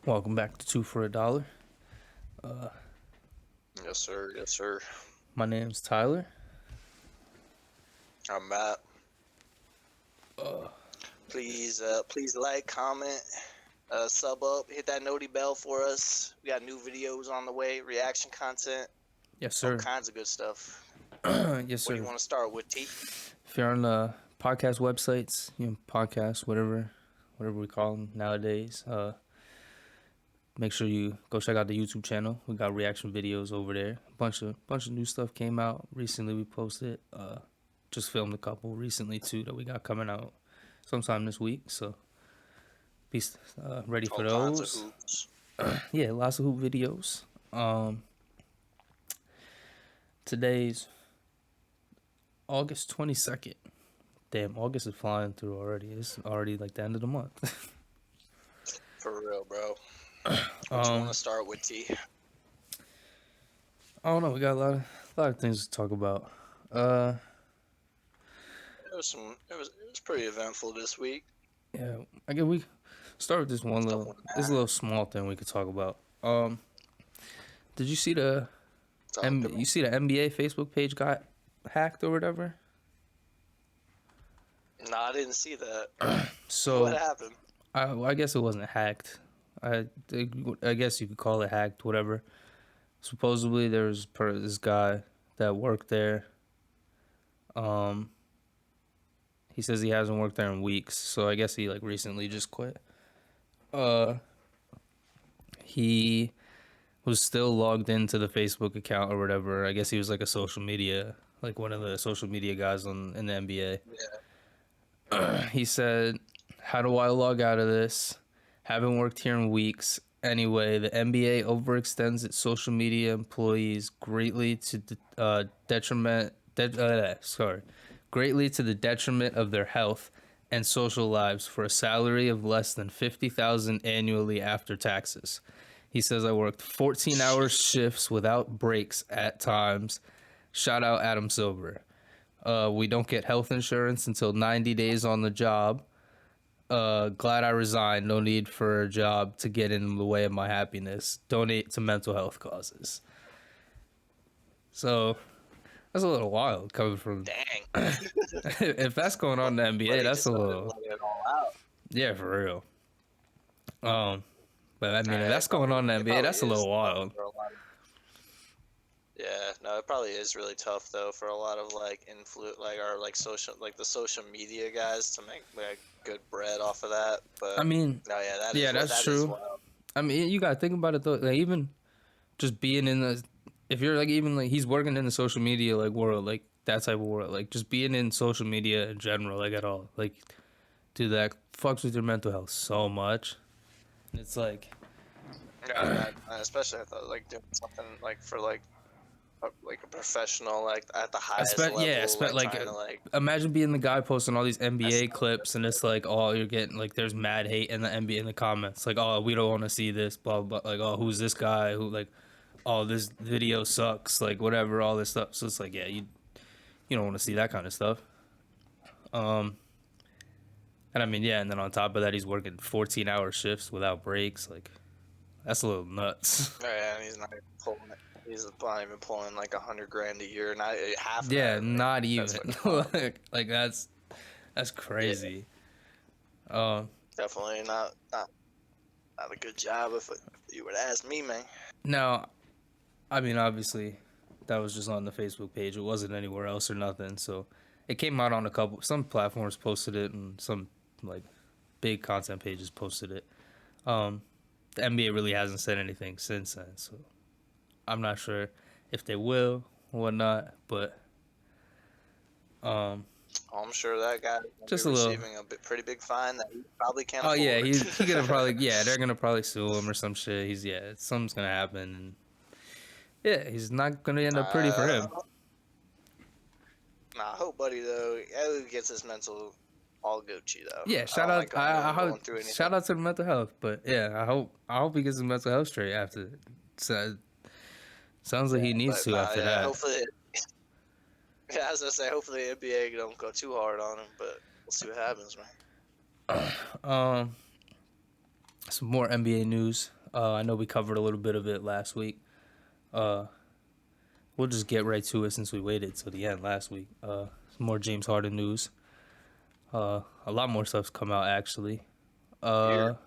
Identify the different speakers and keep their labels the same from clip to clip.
Speaker 1: Welcome back to Two for a Dollar.
Speaker 2: Yes, sir. Yes, sir.
Speaker 1: My name's Tyler.
Speaker 2: I'm Matt. Please like, comment, sub up, hit that noti bell for us. We got new videos on the way, reaction content,
Speaker 1: Yes,
Speaker 2: all
Speaker 1: sir.
Speaker 2: kinds of good stuff.
Speaker 1: Yes,
Speaker 2: What do you
Speaker 1: sir.
Speaker 2: want to start with, T?
Speaker 1: If you're on the podcast websites, podcasts, whatever we call them nowadays, make sure you go check out the YouTube channel. We got reaction videos over there. Bunch of new stuff came out recently. We posted. Just filmed a couple recently too that we got coming out sometime this week. So be ready for
Speaker 2: All kinds of
Speaker 1: those.
Speaker 2: hoops.
Speaker 1: Yeah, lots of hoop videos. Today's August 22nd. Damn, August is flying through already. It's already like the end of the month.
Speaker 2: For real, bro. What you want to start with, T?
Speaker 1: I don't know. We got a lot of things to talk about.
Speaker 2: It was pretty eventful this week.
Speaker 1: Yeah, I guess we start with this little small thing we could talk about. Did you see the NBA Facebook page got hacked or whatever?
Speaker 2: No, I didn't see that.
Speaker 1: So
Speaker 2: what happened?
Speaker 1: I guess it wasn't hacked. I guess you could call it hacked, whatever. Supposedly there was this guy that worked there. He says he hasn't worked there in weeks, so I guess he like recently just quit. He was still logged into the Facebook account or whatever. I guess he was like one of the social media guys in the NBA.
Speaker 2: Yeah.
Speaker 1: He said, "How do I log out of this? Haven't worked here in weeks. Anyway, the NBA overextends its social media employees greatly to greatly to the detriment of their health and social lives for a salary of less than $50,000 annually after taxes." He says, "I worked 14-hour shifts without breaks at times. Shout out Adam Silver. We don't get health insurance until 90 days on the job. Glad I resigned. No need for a job to get in the way of my happiness. Donate to mental health causes." So that's a little wild coming from.
Speaker 2: Dang.
Speaker 1: If that's going on in the NBA, that's a little.
Speaker 2: It all out.
Speaker 1: Yeah, for real. But I mean, if that's
Speaker 2: Probably,
Speaker 1: going on in the NBA, that's a little wild.
Speaker 2: Yeah, no, it probably is really tough though for a lot of like the social media guys to make like good bread off of that. But
Speaker 1: I mean,
Speaker 2: no, yeah,
Speaker 1: that's true. I mean, you gotta think about it though. Like even just being in the, if you're like even like he's working in the social media like world, like that type of world, like just being in social media in general, like at all, like dude, that fucks with your mental health so much. And it's like,
Speaker 2: Yeah, especially if like doing something like for like a professional like at the highest level.
Speaker 1: Imagine being the guy posting all these NBA clips, and it's like, oh, you're getting like, there's mad hate in the NBA in the comments, like, oh, we don't want to see this, blah blah, like, oh, who's this guy who like, oh, this video sucks, like whatever, all this stuff. So it's like, yeah, you don't want to see that kind of stuff. And I mean, yeah, and then on top of that, he's working 14-hour shifts without breaks, like. That's a little nuts.
Speaker 2: Yeah, and he's not even pulling it. He's not even pulling like $100,000 a year, not half.
Speaker 1: Yeah, not even. like that's crazy.
Speaker 2: Yeah. Definitely not a good job if you would ask me, man.
Speaker 1: No, I mean obviously, that was just on the Facebook page. It wasn't anywhere else or nothing. So it came out on some platforms posted it, and some like big content pages posted it. The NBA really hasn't said anything since then, so I'm not sure if they will or whatnot, but
Speaker 2: I'm sure that guy
Speaker 1: just
Speaker 2: receiving a pretty big fine that he probably can't afford.
Speaker 1: Yeah, he gonna probably they're gonna probably sue him or some shit. Something's gonna happen, and yeah, he's not gonna end up pretty for him.
Speaker 2: Nah, I hope Buddy though gets his mental all Gucci though.
Speaker 1: Yeah, shout out to the mental health, but yeah, I hope he gets his mental health straight after. So, sounds like he needs to after that.
Speaker 2: Hopefully, yeah, as I say, hopefully the NBA don't go too hard on him, but we'll see what happens, man.
Speaker 1: some more NBA news. I know we covered a little bit of it last week. Uh, we'll just get right to it since we waited till the end last week. Some more James Harden news. A lot more stuff's come out actually.
Speaker 2: Here.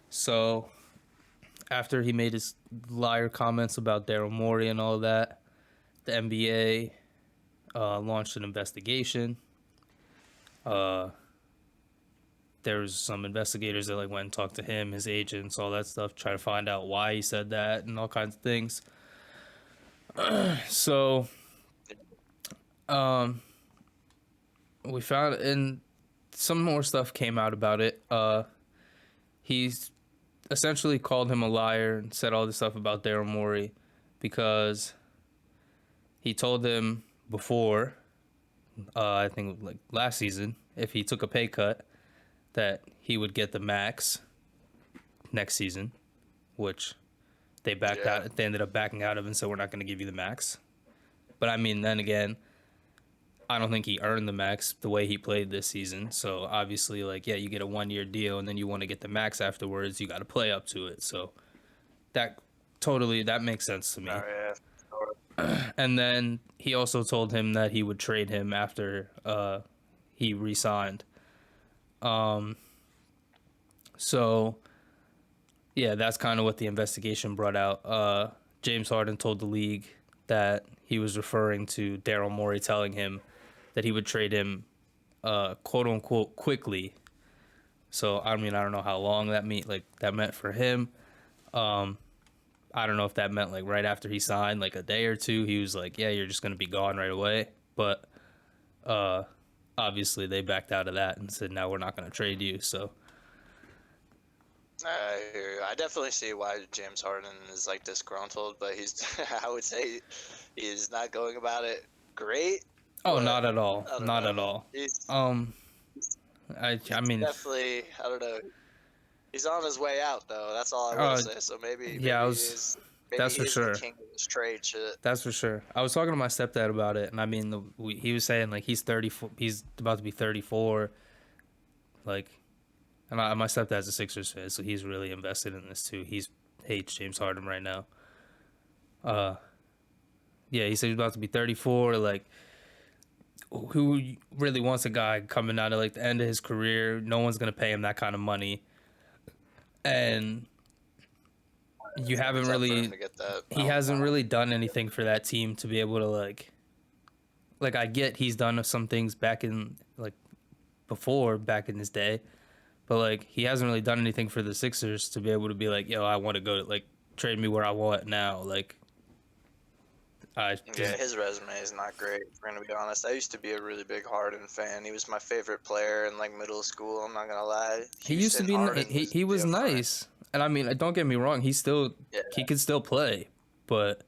Speaker 1: So after he made his liar comments about Daryl Morey and all that, the NBA launched an investigation. There was some investigators that like went and talked to him, his agents, all that stuff, try to find out why he said that and all kinds of things. So, we found, and some more stuff came out about it. He's essentially called him a liar and said all this stuff about Daryl Morey because he told him before, I think like last season, if he took a pay cut, that he would get the max next season, which they backed out. They ended up backing out of and said, we're not going to give you the max. But I mean, then again, I don't think he earned the max the way he played this season. So obviously, like, yeah, you get a 1-year deal and then you want to get the max afterwards. You got to play up to it. So that makes sense to me.
Speaker 2: Oh, yeah.
Speaker 1: And then he also told him that he would trade him after he re-signed. So yeah, that's kind of what the investigation brought out. James Harden told the league that he was referring to Daryl Morey telling him that he would trade him, quote unquote, quickly. So I mean, I don't know how long that meant for him. I don't know if that meant like right after he signed, like a day or two. He was like, yeah, you're just gonna be gone right away. But obviously they backed out of that and said, no, we're not gonna trade you. So
Speaker 2: I hear you. I definitely see why James Harden is like disgruntled, but he's I would say he's not going about it great.
Speaker 1: oh, not at all, not
Speaker 2: know.
Speaker 1: at all.
Speaker 2: He's
Speaker 1: I mean,
Speaker 2: definitely, I don't know. He's on his way out though. That's all I will say. So maybe
Speaker 1: that's for sure.
Speaker 2: The king of this trade shit.
Speaker 1: That's for sure. I was talking to my stepdad about it, and I mean, he was saying like he's 34, he's about to be 34, like. And my stepdad's a Sixers fan, so he's really invested in this too. He hates James Harden right now. Yeah, he said he's about to be 34. Like, who really wants a guy coming out of like the end of his career? No one's gonna pay him that kind of money, and you haven't really. He hasn't really done anything for that team to be able to like. Like I get he's done some things back in like before back in his day. But, like, he hasn't really done anything for the Sixers to be able to be like, yo, I want to go, like, trade me where I want now. Like,
Speaker 2: his resume is not great, if we're going to be honest. I used to be a really big Harden fan. He was my favorite player in, like, middle school, I'm not going to lie.
Speaker 1: He used to be, he was nice. And, I mean, don't get me wrong, he could still play. But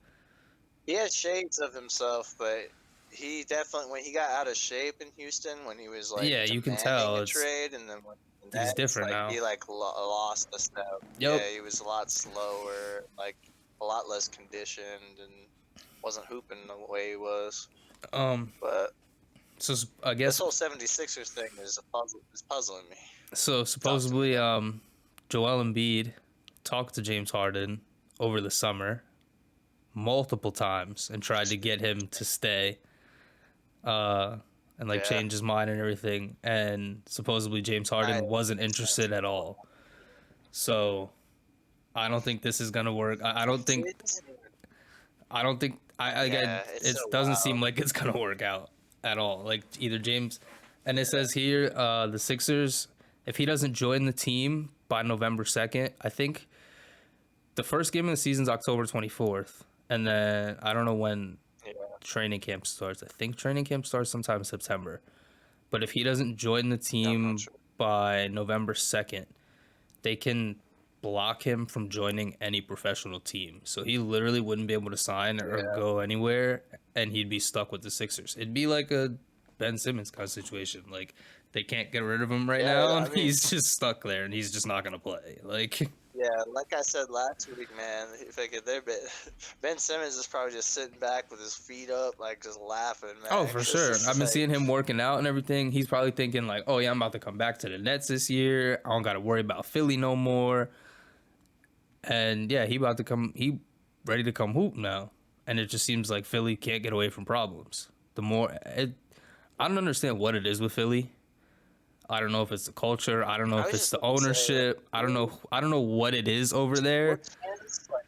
Speaker 2: he had shades of himself, but he definitely, when he got out of shape in Houston, when he was, like,
Speaker 1: yeah, you can tell.
Speaker 2: A trade, and then when
Speaker 1: he's different now.
Speaker 2: He like lost a step.
Speaker 1: Yep.
Speaker 2: Yeah, he was a lot slower, like a lot less conditioned, and wasn't hooping the way he was. But
Speaker 1: so I guess
Speaker 2: this whole 76ers thing is puzzling me.
Speaker 1: So supposedly, Joel Embiid talked to James Harden over the summer multiple times and tried to get him to stay. And like change his mind and everything, and supposedly James Harden wasn't interested at all. So I don't think this is gonna work. I don't think it doesn't seem like it's gonna work out at all. Like either James, and it says here the Sixers, if he doesn't join the team by November 2nd, I think the first game of the season's October 24th, and then I don't know when training camp starts. I think training camp starts sometime in September. But if he doesn't join the team by November 2nd, they can block him from joining any professional team. So he literally wouldn't be able to sign or go anywhere, and he'd be stuck with the Sixers. It'd be like a Ben Simmons kind of situation. Like, they can't get rid of him right now, and he's just stuck there, and he's just not going to play. Like,
Speaker 2: Yeah, like I said last week, man. If I could, Ben Simmons is probably just sitting back with his feet up, like just laughing,
Speaker 1: Oh,
Speaker 2: man.
Speaker 1: for
Speaker 2: Because
Speaker 1: sure.
Speaker 2: it's
Speaker 1: I've been
Speaker 2: like,
Speaker 1: seeing him working out and everything. He's probably thinking like, "Oh yeah, I'm about to come back to the Nets this year. I don't got to worry about Philly no more." And yeah, he about to come. He ready to come hoop now. And it just seems like Philly can't get away from problems. I don't understand what it is with Philly. I don't know if it's the culture. I don't know
Speaker 2: I
Speaker 1: if
Speaker 2: was
Speaker 1: it's
Speaker 2: just
Speaker 1: the
Speaker 2: gonna say, like,
Speaker 1: ownership. I don't know. I don't know what it is over there.
Speaker 2: sports fans, like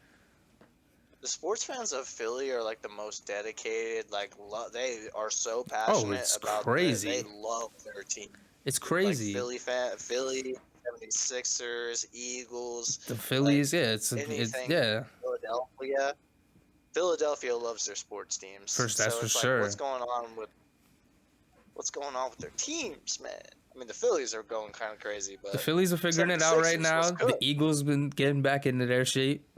Speaker 2: the sports fans of Philly are like the most dedicated. Like, they are so
Speaker 1: Oh,
Speaker 2: passionate
Speaker 1: it's
Speaker 2: about they
Speaker 1: crazy.
Speaker 2: love their team.
Speaker 1: It's
Speaker 2: Like
Speaker 1: crazy.
Speaker 2: Philly, 76ers, Eagles,
Speaker 1: The
Speaker 2: like
Speaker 1: Phillies, yeah, it's
Speaker 2: anything
Speaker 1: yeah.
Speaker 2: Philadelphia. Philadelphia loves their sports teams.
Speaker 1: First, that's
Speaker 2: So
Speaker 1: for
Speaker 2: it's like,
Speaker 1: sure.
Speaker 2: what's going on with their teams, man? I mean, the Phillies are going kind of crazy,
Speaker 1: The
Speaker 2: but
Speaker 1: Phillies are figuring it out right
Speaker 2: 76ers was
Speaker 1: now. The
Speaker 2: good.
Speaker 1: Eagles been getting back into their shape.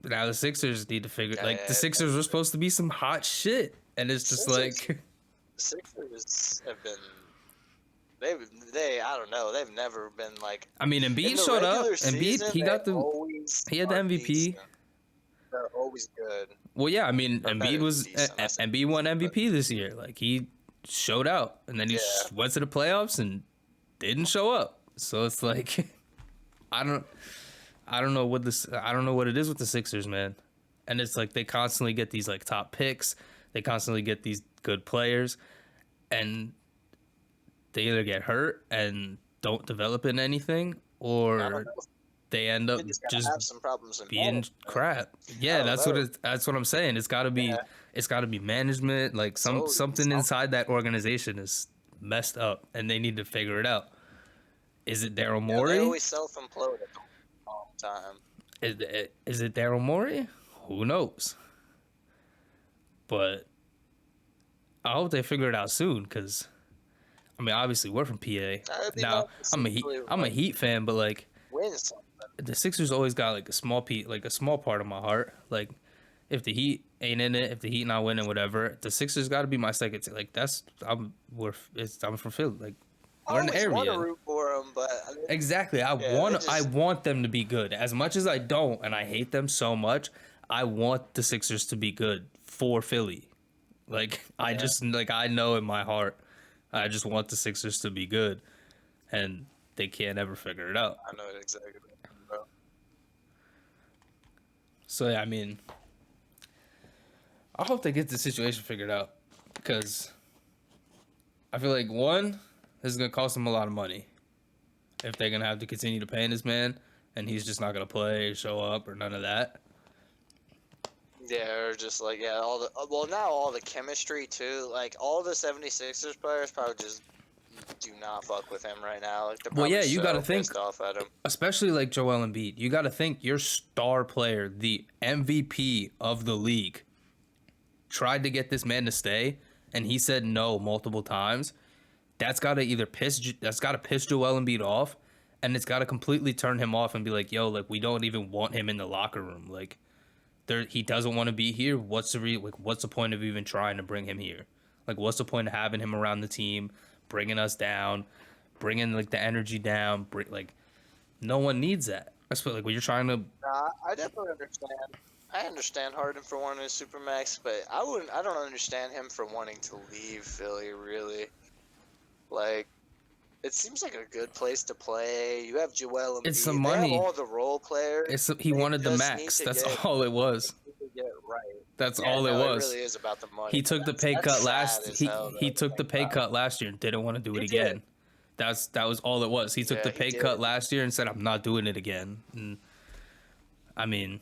Speaker 1: Now the Sixers need to figure like the
Speaker 2: Yeah,
Speaker 1: Sixers were supposed to be some hot shit, and it's just
Speaker 2: Sixers,
Speaker 1: like
Speaker 2: Sixers have been they I don't know, they've never been like
Speaker 1: I mean,
Speaker 2: in
Speaker 1: Embiid
Speaker 2: the
Speaker 1: showed
Speaker 2: regular
Speaker 1: up. Embiid,
Speaker 2: season.
Speaker 1: he
Speaker 2: They
Speaker 1: got the
Speaker 2: always
Speaker 1: he had the
Speaker 2: are
Speaker 1: MVP.
Speaker 2: decent. They're always good.
Speaker 1: Well, yeah, I mean,
Speaker 2: Or better
Speaker 1: Embiid
Speaker 2: than
Speaker 1: was
Speaker 2: decent. I said
Speaker 1: Embiid won
Speaker 2: decent, but
Speaker 1: MVP this year. Like he showed out, and then he
Speaker 2: yeah,
Speaker 1: went to the playoffs and didn't show up. So it's like I don't I don't know what this I don't know what it is with the Sixers, man. And it's like they constantly get these like top picks, they constantly get these good players, and they either get hurt and don't develop in anything,
Speaker 2: I don't
Speaker 1: or
Speaker 2: know.
Speaker 1: they end up
Speaker 2: They just gotta
Speaker 1: just
Speaker 2: have some problems in
Speaker 1: being
Speaker 2: management.
Speaker 1: crap.
Speaker 2: I
Speaker 1: Yeah,
Speaker 2: don't know.
Speaker 1: that's what I'm saying.
Speaker 2: Yeah,
Speaker 1: It's got to be management. Like
Speaker 2: it's always
Speaker 1: something
Speaker 2: something.
Speaker 1: inside that organization is messed up, and they need to figure it out. Is it Daryl
Speaker 2: Yeah, they
Speaker 1: Morey?
Speaker 2: always self-implode at the wrong time.
Speaker 1: Is it Daryl Morey? Who knows? But I hope they figure it out soon, because I mean, obviously we're from PA.
Speaker 2: It'd be
Speaker 1: Now
Speaker 2: nice to see Philly,
Speaker 1: I'm a
Speaker 2: like,
Speaker 1: Heat fan, but like
Speaker 2: win something.
Speaker 1: the Sixers always got like a small part of my heart. Like if the Heat ain't in it, if the Heat not winning, whatever, the Sixers got to be my second team. Like I'm from Philly. Like
Speaker 2: I
Speaker 1: we're in the
Speaker 2: always want to
Speaker 1: area.
Speaker 2: root for them, but I mean,
Speaker 1: Exactly.
Speaker 2: yeah, they
Speaker 1: I
Speaker 2: just
Speaker 1: want them to be good. As much as I don't, and I hate them so much, I want the Sixers to be good for Philly. Like I
Speaker 2: yeah.
Speaker 1: just like I know in my heart, I just want the Sixers to be good, and they can't ever figure it out.
Speaker 2: I know exactly. Bro.
Speaker 1: So yeah, I mean, I hope they get the situation figured out, because I feel like one, this is gonna cost them a lot of money if they're gonna have to continue to pay this man, and he's just not gonna play, show up, or none of that.
Speaker 2: Yeah, or just like, yeah, now all the chemistry too. Like, all the 76ers players probably just do not fuck with him right now. Like, they're
Speaker 1: Well,
Speaker 2: probably
Speaker 1: yeah, you gotta
Speaker 2: so
Speaker 1: think,
Speaker 2: pissed off at him.
Speaker 1: especially like Joel Embiid, you gotta think your star player, the MVP of the league, tried to get this man to stay, and he said no multiple times. That's gotta piss Joel Embiid off, and it's gotta completely turn him off and be like, yo, like we don't even want him in the locker room. Like he doesn't want to be here. What's the point of even trying to bring him here? Like what's the point of having him around the team, bringing us down, bringing like the energy down? Like no one needs that. That's what like when you're trying to.
Speaker 2: Nah, I definitely understand. I understand Harden for wanting a supermax, but I don't understand him for wanting to leave Philly. Really, like, it seems like a good place to play. You have Joel
Speaker 1: It's the
Speaker 2: Embiid. They have
Speaker 1: money.
Speaker 2: all the role players.
Speaker 1: He
Speaker 2: They
Speaker 1: wanted the
Speaker 2: just need
Speaker 1: max.
Speaker 2: to
Speaker 1: That's
Speaker 2: get
Speaker 1: all it was.
Speaker 2: right.
Speaker 1: That's
Speaker 2: Yeah,
Speaker 1: all it
Speaker 2: no, it
Speaker 1: was.
Speaker 2: really is about the money.
Speaker 1: He took the pay
Speaker 2: That's
Speaker 1: cut
Speaker 2: sad as hell,
Speaker 1: he
Speaker 2: though, to
Speaker 1: took the
Speaker 2: think
Speaker 1: pay
Speaker 2: about.
Speaker 1: cut last year and didn't want to do it
Speaker 2: He
Speaker 1: again.
Speaker 2: did.
Speaker 1: That was all it was. He took
Speaker 2: Yeah,
Speaker 1: the
Speaker 2: he
Speaker 1: pay
Speaker 2: did.
Speaker 1: cut last year and said, I'm not doing it again. And I mean,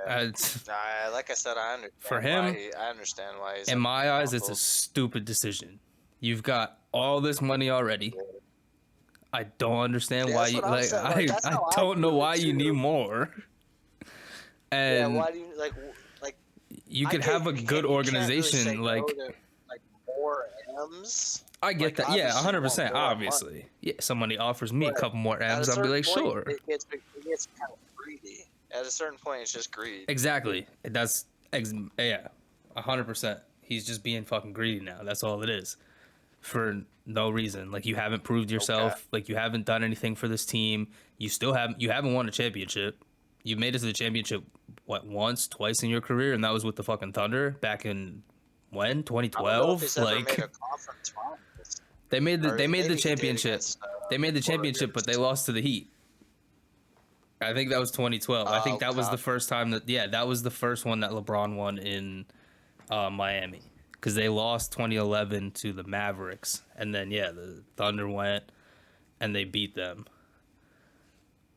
Speaker 1: it's,
Speaker 2: Like I said, I understand
Speaker 1: for him,
Speaker 2: I understand why he's
Speaker 1: in my eyes, it's a
Speaker 2: humbled.
Speaker 1: stupid decision. You've got all this money already. I don't understand
Speaker 2: Yeah,
Speaker 1: why
Speaker 2: that's
Speaker 1: you
Speaker 2: what I'm saying. Like, that's
Speaker 1: I
Speaker 2: how I
Speaker 1: don't know
Speaker 2: view
Speaker 1: why
Speaker 2: it
Speaker 1: you need
Speaker 2: too.
Speaker 1: more.
Speaker 2: Yeah,
Speaker 1: And
Speaker 2: why do you like?
Speaker 1: you
Speaker 2: I
Speaker 1: could
Speaker 2: get
Speaker 1: have a
Speaker 2: you
Speaker 1: good
Speaker 2: you can't really
Speaker 1: organization
Speaker 2: say no
Speaker 1: like
Speaker 2: to like more M's.
Speaker 1: I get
Speaker 2: Like,
Speaker 1: that. Yeah,
Speaker 2: obviously you want
Speaker 1: 100%.
Speaker 2: more money,
Speaker 1: Obviously. Yeah, somebody offers me a
Speaker 2: but
Speaker 1: couple more
Speaker 2: at a
Speaker 1: M's, I'll be
Speaker 2: certain
Speaker 1: like,
Speaker 2: point,
Speaker 1: sure.
Speaker 2: it gets kind of greedy. At a certain point, it's just greed.
Speaker 1: Exactly. Yeah, 100%. He's just being fucking greedy now. That's all it is. For no reason. Like you haven't proved
Speaker 2: Okay.
Speaker 1: yourself. Like you haven't done anything for this team. you haven't won a championship. You made it to the championship once, twice in your career, and that was with the fucking Thunder back in when
Speaker 2: I don't know if
Speaker 1: 2012.
Speaker 2: he's ever made
Speaker 1: Like
Speaker 2: a conference finals. Or
Speaker 1: they made the
Speaker 2: maybe he did
Speaker 1: championship.
Speaker 2: against
Speaker 1: They made the championship,
Speaker 2: Warriors.
Speaker 1: but they lost to the Heat. I think that was 2012. I think that was the first time that was the first one that LeBron won in Miami, because they lost 2011 to the Mavericks, and then the Thunder went and they beat them.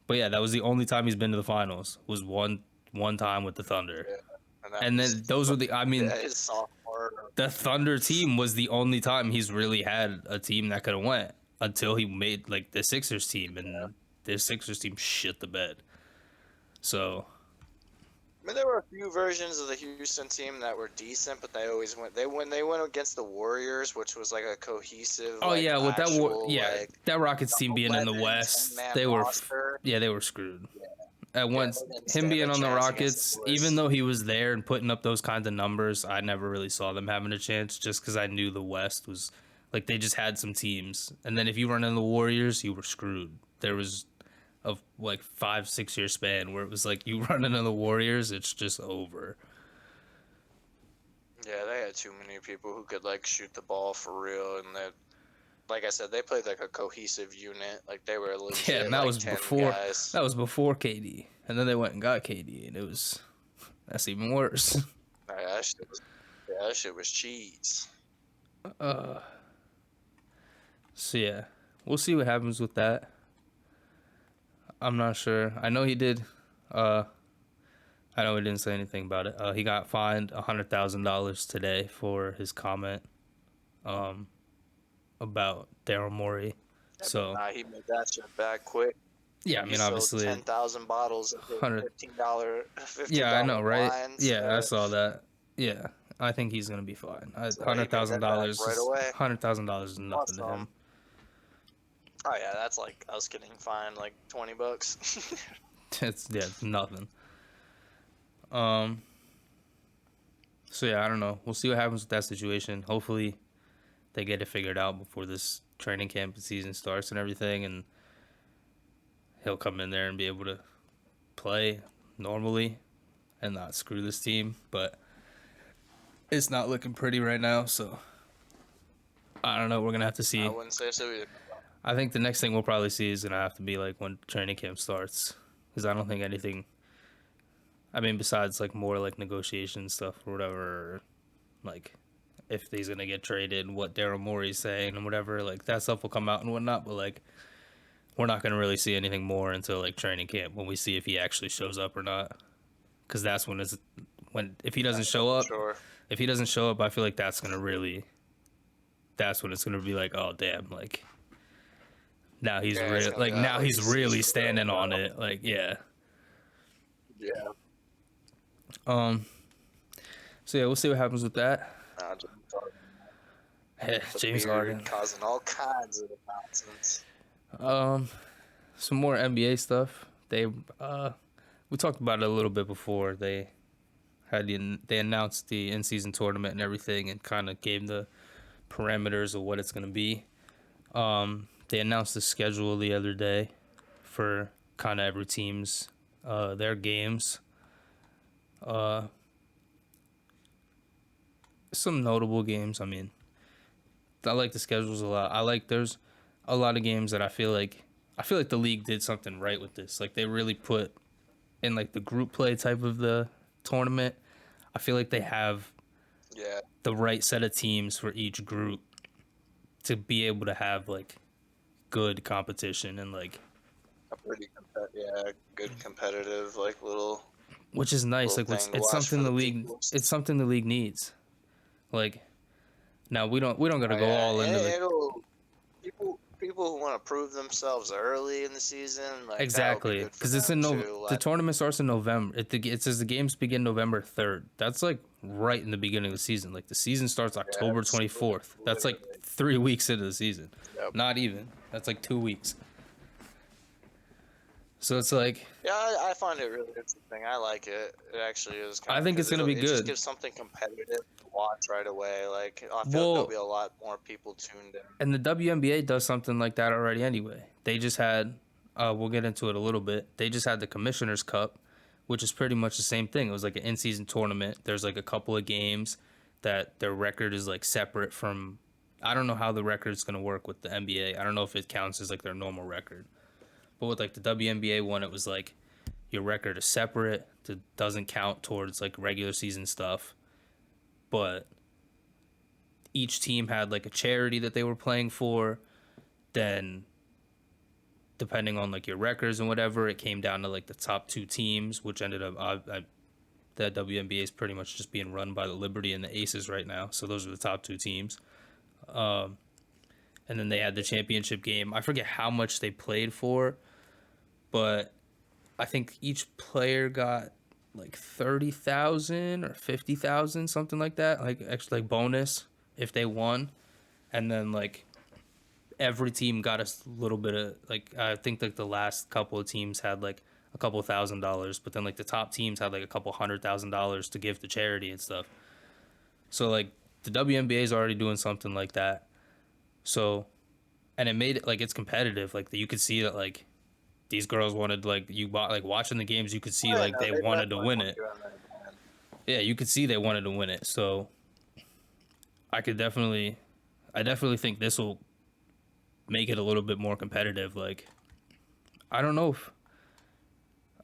Speaker 1: But yeah, that was the only time he's been to the finals. Was one time with the Thunder,
Speaker 2: Yeah.
Speaker 1: and then those were
Speaker 2: His sophomore.
Speaker 1: the Thunder team was the only time he's really had a team that could have went until he made like the Sixers team, and the Sixers team shit the bed. So
Speaker 2: I mean, there were a few versions of the Houston team that were decent, but they always went. When they went against the Warriors, which was like a cohesive.
Speaker 1: oh
Speaker 2: like,
Speaker 1: yeah, with
Speaker 2: actual,
Speaker 1: that that Rockets team being in the
Speaker 2: 11,
Speaker 1: West,
Speaker 2: 10-man
Speaker 1: they were
Speaker 2: roster.
Speaker 1: they were screwed. At once,
Speaker 2: they didn't
Speaker 1: him
Speaker 2: stand
Speaker 1: being
Speaker 2: a
Speaker 1: on the
Speaker 2: chance against
Speaker 1: Rockets,
Speaker 2: the Bulls.
Speaker 1: even though he was there and putting up those kinds of numbers, I never really saw them having a chance just because I knew the West was like they just had some teams. And then if you run into the Warriors, you were screwed. There was a like 5-6 year span where it was like you run into the Warriors, it's just over.
Speaker 2: Yeah, they had too many people who could like shoot the ball for real, and that, like I said, they played like a cohesive unit. Like they were legit.
Speaker 1: Yeah, and that
Speaker 2: like
Speaker 1: was
Speaker 2: 10
Speaker 1: before
Speaker 2: guys.
Speaker 1: that was before KD. And then they went and got KD, and that's even worse.
Speaker 2: Like, that shit was cheese.
Speaker 1: So yeah, we'll see what happens with that. I'm not sure. I know he did. I know he didn't say anything about it. He got fined $100,000 today for his comment, about Daryl Morey. So
Speaker 2: Nah, he made that shit back quick.
Speaker 1: yeah, I
Speaker 2: He
Speaker 1: mean
Speaker 2: sold
Speaker 1: obviously
Speaker 2: 10,000 bottles of
Speaker 1: $100.
Speaker 2: $15.
Speaker 1: Yeah, I know, right?
Speaker 2: Wines.
Speaker 1: Yeah, I saw that. Yeah, I think he's gonna be fine.
Speaker 2: So he made that
Speaker 1: $100,000
Speaker 2: back right away.
Speaker 1: $100,000 is nothing to him.
Speaker 2: Oh yeah, that's like us getting fined like $20.
Speaker 1: It's nothing. So yeah, I don't know. We'll see what happens with that situation. Hopefully, they get it figured out before this training camp season starts and everything, and he'll come in there and be able to play normally and not screw this team. But it's not looking pretty right now, so I don't know. We're gonna have to see.
Speaker 2: I wouldn't say so either.
Speaker 1: I think the next thing we'll probably see is gonna have to be like when training camp starts, because I don't think anything. I mean, besides like more like negotiation stuff or whatever, or, like if he's gonna get traded, what Daryl Morey's saying and whatever, like that stuff will come out and whatnot. But like, we're not gonna really see anything more until like training camp when we see if he actually shows up or not, because that's when if he doesn't show up.
Speaker 2: Sure.
Speaker 1: If he doesn't show up, I feel like that's when it's gonna be like, oh damn, like now he's he's really standing on it, like yeah.
Speaker 2: Yeah.
Speaker 1: So yeah, we'll see what happens with that. James Harden
Speaker 2: causing all kinds of nonsense.
Speaker 1: Some more NBA stuff. We talked about it a little bit before. They announced the in-season tournament and everything, and kind of gave the parameters of what it's gonna be. They announced the schedule the other day for kind of every team's their games. Some notable games. I mean, I like the schedules a lot. There's a lot of games that I feel like the league did something right with this. Like they really put in like the group play type of the tournament. I feel like they have the right set of teams for each group to be able to have like good competition and like
Speaker 2: a pretty good competitive like little.
Speaker 1: Which is nice. Like it's something the league. It's something the league needs. Like now we don't gotta go all into the
Speaker 2: people who want to prove themselves early in the season. Like,
Speaker 1: exactly, because it's in the tournament starts in November. It says the games begin November 3rd. That's like right in the beginning of the season. Like the season starts October 24th. That's like 3 weeks into the season.
Speaker 2: Yep.
Speaker 1: Not even. That's like 2 weeks. So it's like
Speaker 2: I find it really interesting. I like it. It actually is.
Speaker 1: I think it's gonna be
Speaker 2: It
Speaker 1: good.
Speaker 2: just gives something competitive to watch right away. Like I feel like there'll be a lot more people tuned in.
Speaker 1: And the WNBA does something like that already anyway. They just had we'll get into it a little bit. They just had the Commissioner's Cup, which is pretty much the same thing. It was like an in-season tournament. There's like a couple of games that their record is like separate from. I don't know how the record is gonna work with the NBA. I don't know if it counts as like their normal record. But with like the WNBA one, it was like your record is separate. It doesn't count towards like regular season stuff. But each team had like a charity that they were playing for. Then depending on like your records and whatever, it came down to like the top two teams, which ended up the WNBA is pretty much just being run by the Liberty and the Aces right now. So those are the top two teams. And then they had the championship game. I forget how much they played for, but I think each player got like 30,000 or 50,000, something like that, like extra like bonus if they won. And then like every team got a little bit of like, I think like the last couple of teams had like a couple $1,000, but then like the top teams had like a couple $100,000 to give to charity and stuff. So like the WNBA is already doing something like that. So, and it made it like it's competitive. Like you could see that like these girls wanted like watching the games. You could see like they wanted to win it. Yeah, you could see they wanted to win it. So, I definitely think this will make it a little bit more competitive. Like, I don't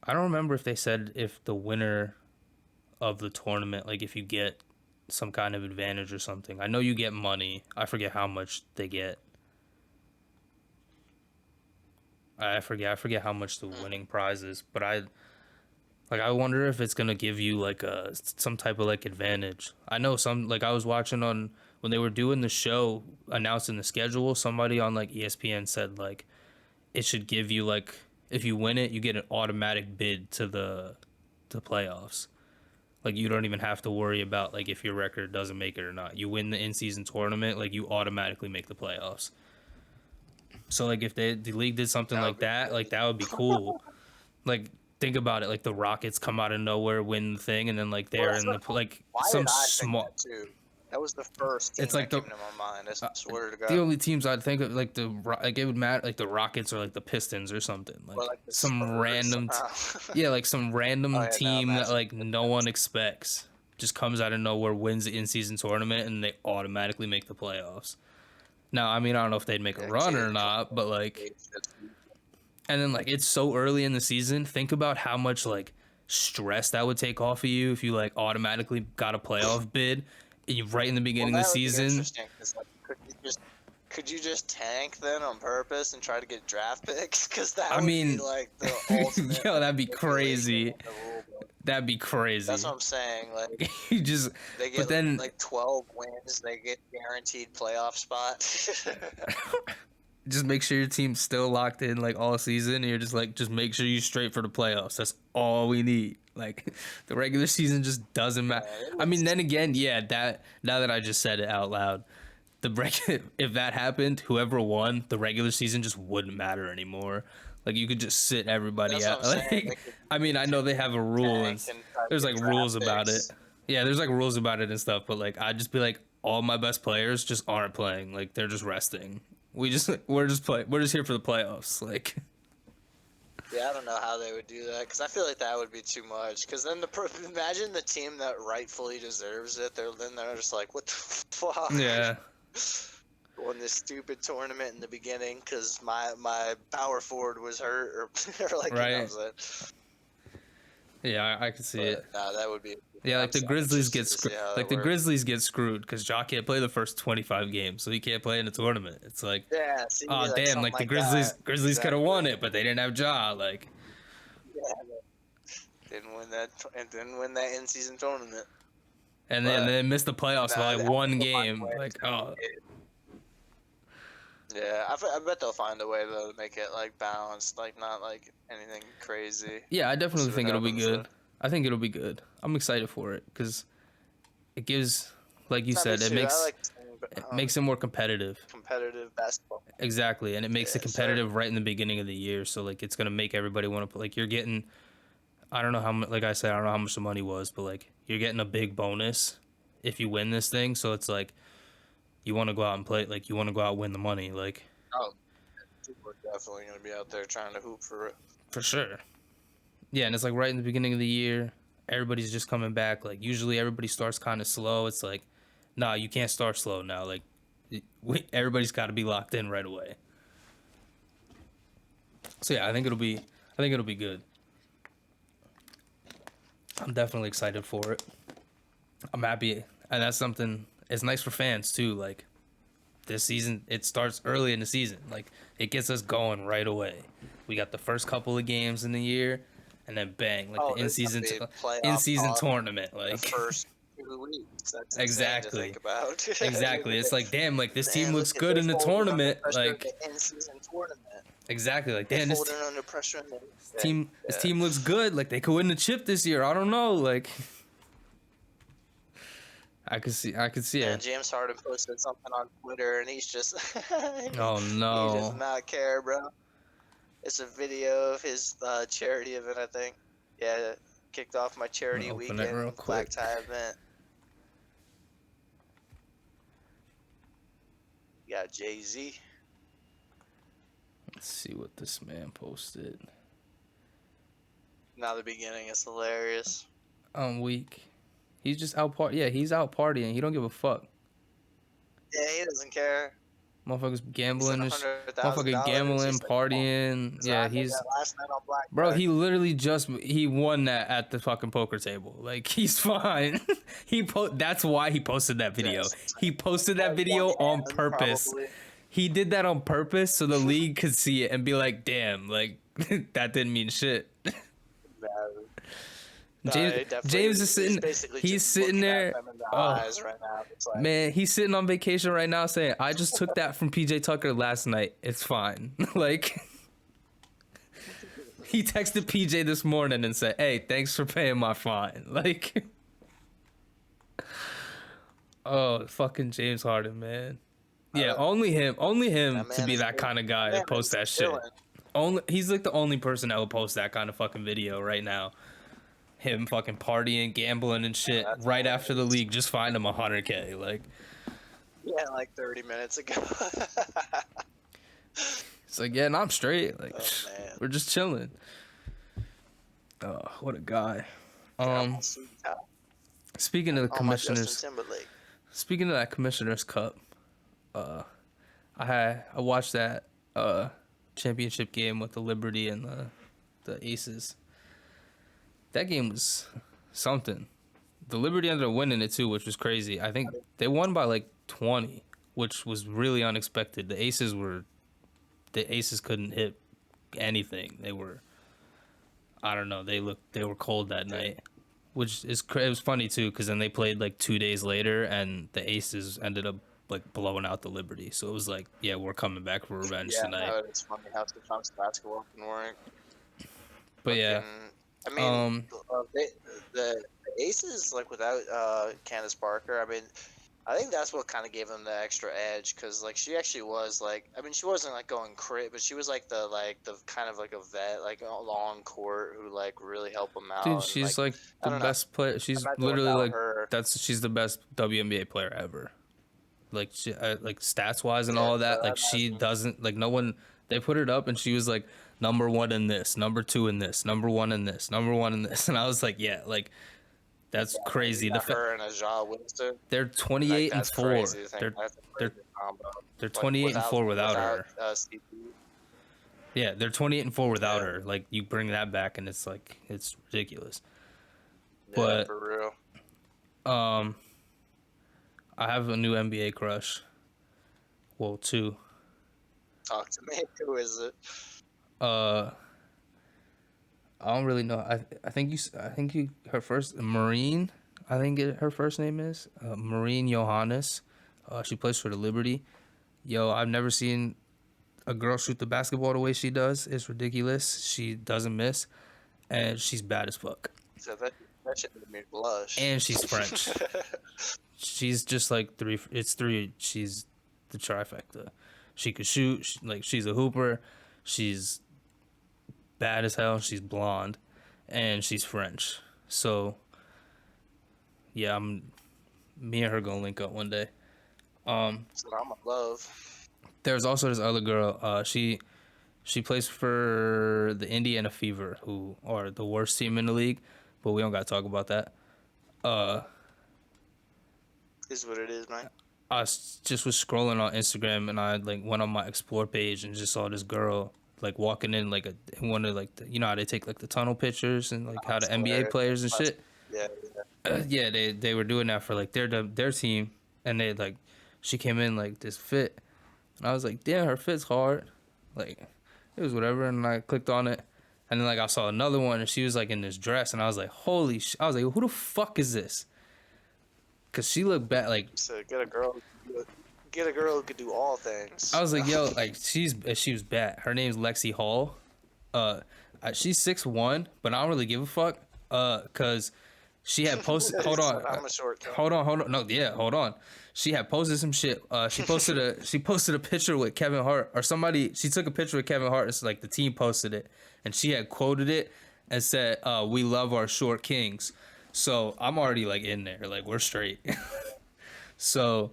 Speaker 1: remember if they said if the winner of the tournament, like if you get some kind of advantage or something. I know you get money. I forget how much they get. I forget how much the winning prize is, but I wonder if it's gonna give you like some type of like advantage. I know some, like I was watching on when they were doing the show announcing the schedule, somebody on like ESPN said like it should give you like if you win it, you get an automatic bid to the playoffs. Like, you don't even have to worry about, like, if your record doesn't make it or not. You win the in-season tournament, like, you automatically make the playoffs. So, like, if the league did something like that, like, that would be cool. Like, think about it. Like, the Rockets come out of nowhere, win the thing, and then, like, they're in the, like, some small...
Speaker 2: That was the first team that came to my mind. I swear to God.
Speaker 1: The only teams I'd think of, like, it would matter, like, the Rockets or, like, the Pistons or something. Like some Spurs. Random... yeah, like, some random team that, like, no one expects. Just comes out of nowhere, wins the in-season tournament, and they automatically make the playoffs. Now, I mean, I don't know if they'd make a run or not, but, like... And then, like, it's so early in the season. Think about how much, like, stress that would take off of you if you, like, automatically got a playoff bid right in the beginning of the season.
Speaker 2: Like, could you just tank then on purpose and try to get draft picks? Because that would
Speaker 1: be
Speaker 2: like the ultimate.
Speaker 1: Yo, that'd be crazy. That'd be crazy.
Speaker 2: That's what I'm saying. Like
Speaker 1: you just,
Speaker 2: they get like 12 wins, they get guaranteed playoff spot.
Speaker 1: Just make sure your team's still locked in like all season, and you're just like, just make sure you're straight for the playoffs. That's all we need. Like, the regular season just doesn't matter. I mean, then again, yeah, now that I just said it out loud, if that happened, whoever won, the regular season just wouldn't matter anymore. Like, you could just sit everybody out. Like, I mean, I know they have a rule, and there's like rules about it. Yeah, there's like rules about it and stuff, but like, I'd just be like, all my best players just aren't playing. Like, they're just resting. We're just here for the playoffs. Like.
Speaker 2: Yeah, I don't know how they would do that, because I feel like that would be too much. Because then imagine the team that rightfully deserves it. They're just like, what the fuck?
Speaker 1: Yeah.
Speaker 2: Won this stupid tournament in the beginning because my power forward was hurt, or like,
Speaker 1: right.
Speaker 2: You know what I'm saying?
Speaker 1: Yeah, I could see it.
Speaker 2: No, that would be.
Speaker 1: Yeah, like the Grizzlies get screwed. Like the Grizzlies get screwed because Ja can't play the first 25 games, so he can't play in the tournament. It's like,
Speaker 2: yeah,
Speaker 1: oh damn, like the Grizzlies exactly. Could have won it, but they didn't have Ja. Like,
Speaker 2: yeah, didn't win that in-season tournament,
Speaker 1: and then they missed the playoffs by like one game. Like, oh.
Speaker 2: Yeah, I bet they'll find a way to make it like balanced, like not like anything crazy.
Speaker 1: Yeah, I definitely think it'll be good. I think it'll be good. I'm excited for it because it gives, like you said, it makes it more competitive.
Speaker 2: Competitive basketball.
Speaker 1: Exactly, and it makes it competitive right in the beginning of the year. So like, it's gonna make everybody want to play. Like, you're getting, I don't know how much. Like I said, I don't know how much the money was, but like, you're getting a big bonus if you win this thing. So it's like, you want to go out and play. Like, you want to go out and win the money. Like,
Speaker 2: People are definitely gonna be out there trying to hoop for it.
Speaker 1: For sure. Yeah, and it's like right in the beginning of the year, everybody's just coming back. Like usually everybody starts kind of slow. It's like, nah, you can't start slow now. Like everybody's got to be locked in right away. So yeah, I think it'll be good. I'm definitely excited for it. I'm happy, and that's something. It's nice for fans too. Like this season, it starts early in the season. Like it gets us going right away. We got the first couple of games in the year, and then bang, like the
Speaker 2: There's gonna be
Speaker 1: in
Speaker 2: playoff
Speaker 1: season
Speaker 2: talk
Speaker 1: tournament.
Speaker 2: the
Speaker 1: Like
Speaker 2: first 2 weeks. That's insane to
Speaker 1: exactly,
Speaker 2: think about.
Speaker 1: exactly. It's like damn, like this team
Speaker 2: Man,
Speaker 1: looks
Speaker 2: look at
Speaker 1: good
Speaker 2: they're
Speaker 1: in the
Speaker 2: folding under
Speaker 1: tournament.
Speaker 2: pressure in
Speaker 1: Like
Speaker 2: the in-season tournament.
Speaker 1: exactly, like
Speaker 2: They're
Speaker 1: damn,
Speaker 2: folding under pressure in the
Speaker 1: this team looks good. Like they could win the chip this year. I don't know. Like I could see
Speaker 2: And
Speaker 1: it.
Speaker 2: James Harden posted something on Twitter, and he's just
Speaker 1: Oh
Speaker 2: he does
Speaker 1: no.
Speaker 2: not care, bro. It's a video of his charity event, I think. Yeah, kicked off my
Speaker 1: I'm
Speaker 2: charity
Speaker 1: gonna open it real
Speaker 2: weekend black
Speaker 1: quick.
Speaker 2: tie event. You got Jay-Z.
Speaker 1: Let's see what this man posted.
Speaker 2: Now the beginning is hilarious.
Speaker 1: Weak. He's just out Yeah, he's out partying. He don't give a fuck.
Speaker 2: Yeah, he doesn't care.
Speaker 1: Motherfuckers
Speaker 2: He said
Speaker 1: gambling and motherfucker
Speaker 2: $100,000.
Speaker 1: gambling,
Speaker 2: He's like, come on.
Speaker 1: partying. Yeah,
Speaker 2: I made
Speaker 1: he's
Speaker 2: that last night on Black
Speaker 1: bro.
Speaker 2: Friday.
Speaker 1: He literally he won that at the fucking poker table. Like he's fine. That's why he posted that video.
Speaker 2: Yes.
Speaker 1: He posted that video on purpose.
Speaker 2: Probably.
Speaker 1: He did that on purpose so the league could see it and be like, damn, like that didn't mean shit. James is sitting. He's sitting there.
Speaker 2: Eyes right now. It's like,
Speaker 1: Man, he's sitting on vacation right now saying, I just took that from PJ Tucker last night. It's fine. Like, he texted PJ this morning and said, hey, thanks for paying my fine. Like, oh, fucking James Harden, man. Yeah, only him to be that kind of guy to post that shit. He's like the only person that would post that kind of fucking video right now. Him fucking partying, gambling and shit right after the league just fined him $100K. Like,
Speaker 2: yeah, like 30 minutes ago.
Speaker 1: it's like, yeah, and I'm straight. Like,
Speaker 2: man.
Speaker 1: we're just chilling. Oh, what a guy. Speaking of the commissioners, speaking of that commissioners cup, I watched that championship game with the Liberty and the Aces. That game was something. The Liberty ended up winning it too, which was crazy. I think they won by like 20, which was really unexpected. The Aces couldn't hit anything. They were, I don't know. They were cold that night, which is it was funny too because then they played like 2 days later and the Aces ended up like blowing out the Liberty. So it was like, yeah, we're coming back for revenge tonight.
Speaker 2: No, it's funny how sometimes basketball can work.
Speaker 1: But yeah.
Speaker 2: I mean, the Aces, like, without Candace Parker, I mean, I think that's what kind of gave them the extra edge, because, like, she actually was, like, I mean, she wasn't, like, going crit, but she was, like, the kind of, like, a vet, like, a long court who, like, really helped them out.
Speaker 1: Dude,
Speaker 2: and,
Speaker 1: she's, like the best player. She's literally, like, she's the best WNBA player ever. Like, she, like, stats-wise and all of that, like, she doesn't, like, no one, they put it up, and she was, like, number 1 in this, number 2 in this, number 1 in this, number 1 in this, and I was like, yeah, like that's crazy.
Speaker 2: Her and Aja Winston,
Speaker 1: they're 28 and 4. They're 28 and 4 without her. Yeah, they're 28 and 4 without her. Like you bring that back, and it's like it's ridiculous.
Speaker 2: Yeah,
Speaker 1: but
Speaker 2: for real.
Speaker 1: I have a new NBA crush. Well, 2.
Speaker 2: Talk to me. Who is it?
Speaker 1: I don't really know. I think her first Marine. I think her first name is Marine Johannes. She plays for the Liberty. Yo, I've never seen a girl shoot the basketball the way she does. It's ridiculous. She doesn't miss, and she's bad as fuck.
Speaker 2: So that should make me blush.
Speaker 1: And she's French. She's just like 3. It's 3. She's the trifecta. She could shoot. She's a hooper. She's bad as hell. She's blonde, and she's French. So, yeah, me and her gonna link up one day.
Speaker 2: So I'm in love.
Speaker 1: There's also this other girl. She She plays for the Indiana Fever, who are the worst team in the league, but we don't gotta talk about that.
Speaker 2: Is what it is, man.
Speaker 1: Just was scrolling on Instagram and I like went on my explore page and just saw this girl like walking in like one of like you know how they take like the tunnel pictures and like how the NBA players and shit.
Speaker 2: Yeah.
Speaker 1: Yeah, they were doing that for like their team, and they like she came in like this fit, and I was like, damn, her fit's hard, like it was whatever, and I clicked on it, and then like I saw another one, and she was like in this dress, and I was like, holy I was like, who the fuck is this? Cause she looked bad, like.
Speaker 2: So get a girl who could do all things.
Speaker 1: I was like, yo, like she was bad. Her name's Lexi Hall. She's 6'1", but I don't really give a fuck. Cause she had posted. Hold on.
Speaker 2: I'm a short guy.
Speaker 1: Hold on. No, yeah, hold on. She had posted some shit. She posted a picture with Kevin Hart or somebody. She took a picture with Kevin Hart. It's like the team posted it, and she had quoted it and said, "We love our short kings." So I'm already like in there. Like we're straight. So.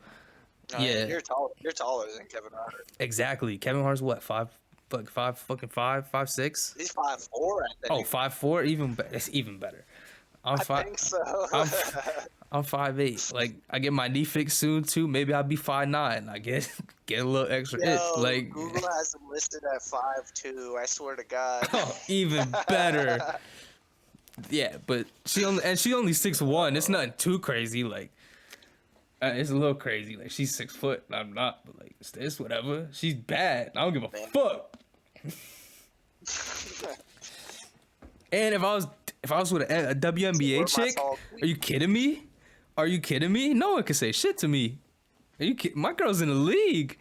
Speaker 2: No,
Speaker 1: Yeah,
Speaker 2: you're taller than Kevin Hart.
Speaker 1: Exactly. Kevin Hart's what, 5'6"?
Speaker 2: He's 5'4", I think.
Speaker 1: Oh, 5'4", even better. It's even better.
Speaker 2: I think so.
Speaker 1: I'm 5'8". Like I get my knee fixed soon too. Maybe I'll be 5'9". I get a little extra itch. Like
Speaker 2: Google has him listed at 5'2". I swear to God.
Speaker 1: oh, even better. Yeah, but she only 6'1". It's nothing too crazy. Like it's a little crazy. Like she's 6 foot. I'm not, but like it's whatever. She's bad. I don't give a fuck. And if I was with a WNBA chick, are you kidding me? Are you kidding me? No one can say shit to me. Are you kidding? My girl's in the league.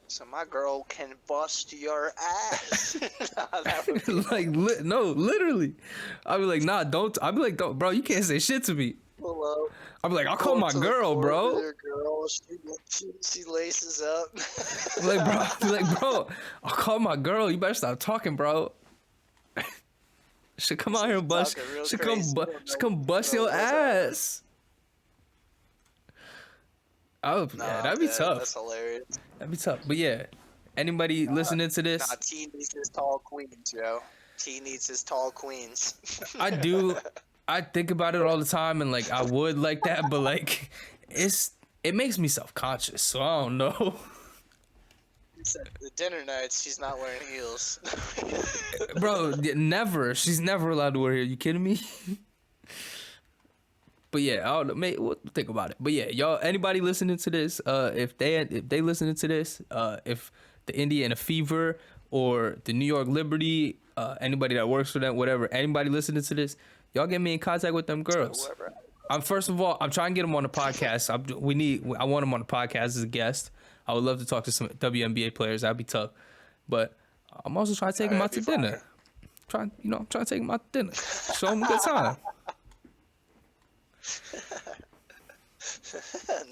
Speaker 2: So my girl can bust your ass.
Speaker 1: Like no, literally. I'd be like, nah, don't. I'd be like, don't, bro. You can't say shit to me.
Speaker 2: Hello.
Speaker 1: I'd be like, I'll call my girl, bro.
Speaker 2: Girl, she laces up.
Speaker 1: like, bro, I'll call my girl. You better stop talking, bro. She come out here and bust. She come bust your ass. Oh, yeah, that'd be tough.
Speaker 2: That's hilarious.
Speaker 1: That'd be tough. But yeah, anybody listening to this?
Speaker 2: Nah, T needs his tall queens, yo. T needs his tall queens.
Speaker 1: I do. I think about it all the time, and like I would like that, but like it makes me self-conscious, so I don't know.
Speaker 2: The dinner nights, she's not wearing heels.
Speaker 1: Bro, never. She's never allowed to wear heels. You kidding me? But yeah, I don't know. Mate, we'll think about it. But yeah, y'all, anybody listening to this, if they listening to this, if the Indiana Fever or the New York Liberty, anybody that works for them, whatever, anybody listening to this, y'all get me in contact with them girls. First of all, I'm trying to get them on the podcast. I want them on the podcast as a guest. I would love to talk to some WNBA players. That'd be tough. But I'm also trying to take them out to dinner. I'm trying to take them out to dinner. Show them a good time.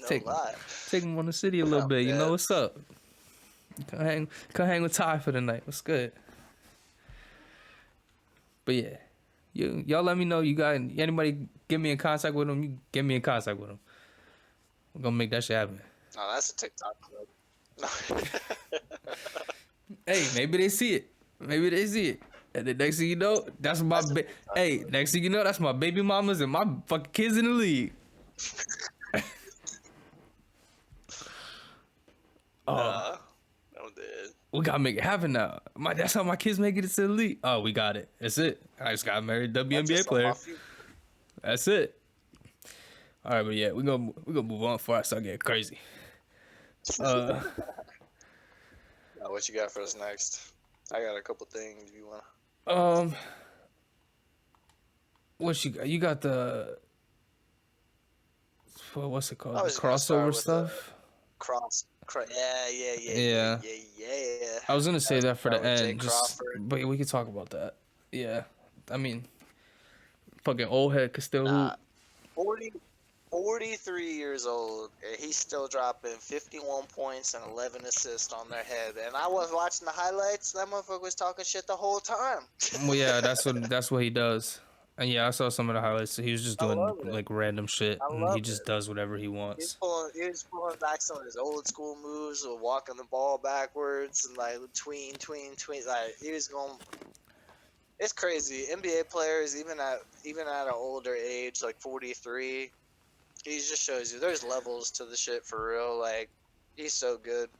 Speaker 1: Take them on the city a little bit. You know what's up? Come hang with Ty for the night. What's good? But yeah, y'all let me know. You got anybody get me in contact with them? You get me in contact with them. We're gonna make that shit happen.
Speaker 2: Oh, that's a TikTok clip.
Speaker 1: Hey, maybe they see it. And the next thing you know, that's my next thing you know, that's my baby mamas and my fucking kids in the league.
Speaker 2: I'm dead.
Speaker 1: We gotta make it happen now. That's how my kids make it to the league. Oh, we got it. That's it. I just got married WNBA player. That's it. All right, but yeah, we gonna move on before I start getting crazy.
Speaker 2: What you got for us next? I got a couple things if you wanna.
Speaker 1: What you got? You got the what's it called? The
Speaker 2: crossover
Speaker 1: stuff.
Speaker 2: Yeah.
Speaker 1: I was gonna say that for the end, but we could talk about that. Yeah, I mean, fucking old head could still hoop.
Speaker 2: 43 years old, and he's still dropping 51 points and 11 assists on their head. And I was watching the highlights. That motherfucker was talking shit the whole time.
Speaker 1: Well, yeah, that's what he does. And yeah, I saw some of the highlights. He was just
Speaker 2: I
Speaker 1: doing
Speaker 2: love it.
Speaker 1: like random shit,
Speaker 2: I
Speaker 1: and he
Speaker 2: love
Speaker 1: just
Speaker 2: it.
Speaker 1: does whatever he wants.
Speaker 2: He's pulling back some of his old school moves, of walking the ball backwards and like tween. Like he was going. It's crazy. NBA players, even at an older age, like 43, he just shows you there's levels to the shit for real. Like he's so good.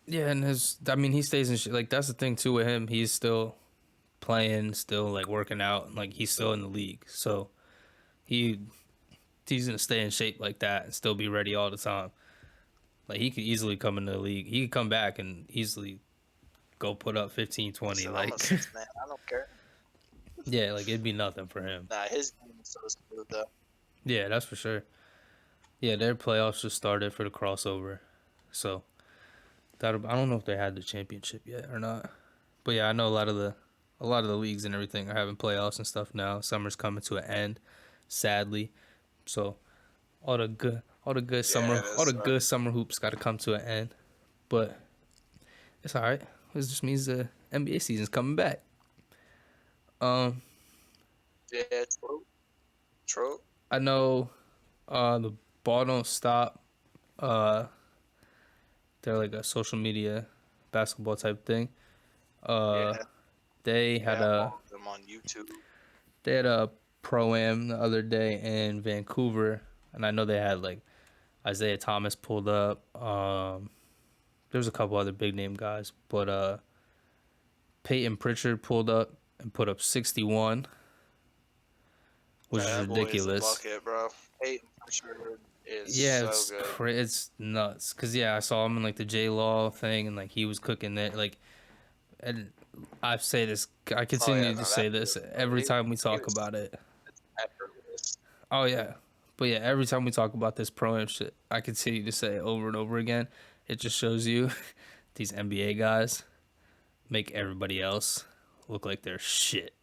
Speaker 1: Yeah, and I mean, he stays in shit. Like that's the thing too with him. He's still playing, still like working out, like he's still in the league. So he he's gonna stay in shape like that and still be ready all the time. Like he could easily come into the league. He could come back and easily go put up 15, 20.
Speaker 2: Listen, I'm a
Speaker 1: Like
Speaker 2: six man. I don't care.
Speaker 1: yeah, like it'd be nothing for him.
Speaker 2: Nah, his game is so smooth though.
Speaker 1: Yeah, that's for sure. Yeah, their playoffs just started for the crossover. So that I don't know if they had the championship yet or not. But yeah, I know a lot of the leagues and everything are having playoffs and stuff now. Summer's coming to an end, sadly. So
Speaker 2: Yeah, it
Speaker 1: all the
Speaker 2: is.
Speaker 1: good summer hoops got to come to an end. But it's all right. It just means the NBA season's coming back. Um,
Speaker 2: Yeah, true. True.
Speaker 1: I know the ball don't stop. Uh, they're like a social media basketball type thing. Uh,
Speaker 2: Yeah,
Speaker 1: they had
Speaker 2: yeah. I
Speaker 1: a
Speaker 2: follow them on YouTube.
Speaker 1: they had a pro am the other day in Vancouver, and I know they had like Isaiah Thomas pulled up. There was a couple other big name guys, but Peyton Pritchard pulled up and put up 61, which is
Speaker 2: That boy is a
Speaker 1: ridiculous.
Speaker 2: bucket, bro. Peyton Pritchard is
Speaker 1: Yeah,
Speaker 2: so good.
Speaker 1: it's nuts. Cause yeah, I saw him in like the J Law thing, and like he was cooking it. Like, and I say this, I
Speaker 2: Oh yeah,
Speaker 1: continue to
Speaker 2: no,
Speaker 1: say
Speaker 2: that
Speaker 1: this every time we
Speaker 2: he
Speaker 1: talk
Speaker 2: was
Speaker 1: about it.
Speaker 2: effortless.
Speaker 1: Oh yeah, but yeah, every time we talk about this pro am shit, I continue to say it over and over again. It just shows you these NBA guys make everybody else look like they're shit.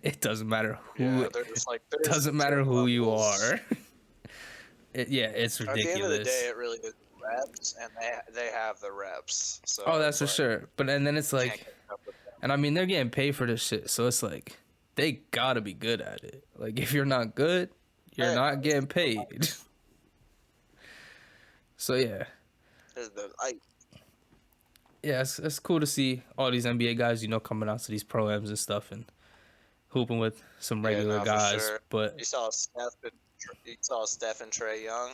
Speaker 1: It doesn't matter
Speaker 2: Yeah,
Speaker 1: who.
Speaker 2: they're just like
Speaker 1: It
Speaker 2: there's
Speaker 1: doesn't matter
Speaker 2: different
Speaker 1: who you
Speaker 2: levels.
Speaker 1: are. Yeah, it's
Speaker 2: At the end of the day,
Speaker 1: ridiculous.
Speaker 2: it really is reps, and they have the reps,
Speaker 1: Oh,
Speaker 2: so
Speaker 1: that's
Speaker 2: it's
Speaker 1: for
Speaker 2: like
Speaker 1: sure. But and then it's
Speaker 2: can't
Speaker 1: like,
Speaker 2: catch up with them.
Speaker 1: and I mean they're getting paid for this shit, so it's like they gotta be good at it. Like if you're not good, you're
Speaker 2: Yeah,
Speaker 1: not getting paid. So yeah, yeah, it's cool to see all these NBA guys, coming out to these pro-ams and stuff and hooping with some
Speaker 2: yeah,
Speaker 1: regular
Speaker 2: no, for
Speaker 1: guys.
Speaker 2: sure.
Speaker 1: But
Speaker 2: You saw Steph and Trey Young.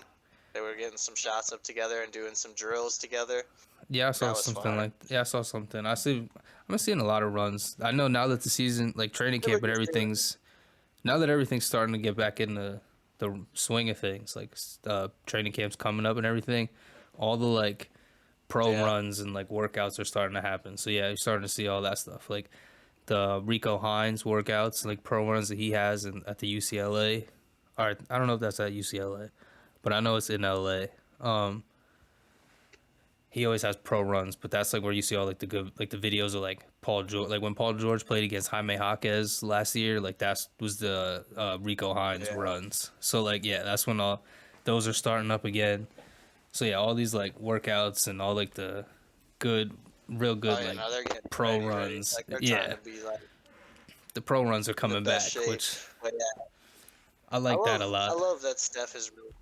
Speaker 2: They were getting some shots up together and doing some drills together.
Speaker 1: yeah,
Speaker 2: That was fire.
Speaker 1: I saw something. I'm seeing a lot of runs. I know now that the season, like training camp and everything's now that everything's starting to get back in the swing of things, like training camps coming up and everything, all the like pro
Speaker 2: Yeah.
Speaker 1: runs and like workouts are starting to happen. So yeah, you're starting to see all that stuff, like the Rico Hines workouts, like pro runs that he has at the UCLA. All right, I don't know if that's at UCLA, but I know it's in LA. He always has pro runs, but that's like where you see all like the good like the videos of like Paul George, like when Paul George played against Jaime Jaquez last year, like that was the Rico Hines
Speaker 2: Yeah.
Speaker 1: runs. So like yeah, that's when all those are starting up again. So yeah, all these like workouts and all like the good, real
Speaker 2: Oh
Speaker 1: good
Speaker 2: yeah,
Speaker 1: like
Speaker 2: now they're getting
Speaker 1: pro
Speaker 2: ready.
Speaker 1: runs.
Speaker 2: Like they're trying
Speaker 1: Yeah,
Speaker 2: to be like
Speaker 1: the pro runs are
Speaker 2: the
Speaker 1: coming
Speaker 2: best
Speaker 1: back,
Speaker 2: shape.
Speaker 1: which
Speaker 2: But yeah,
Speaker 1: I
Speaker 2: I
Speaker 1: like that a
Speaker 2: love I
Speaker 1: lot.
Speaker 2: love that Steph has really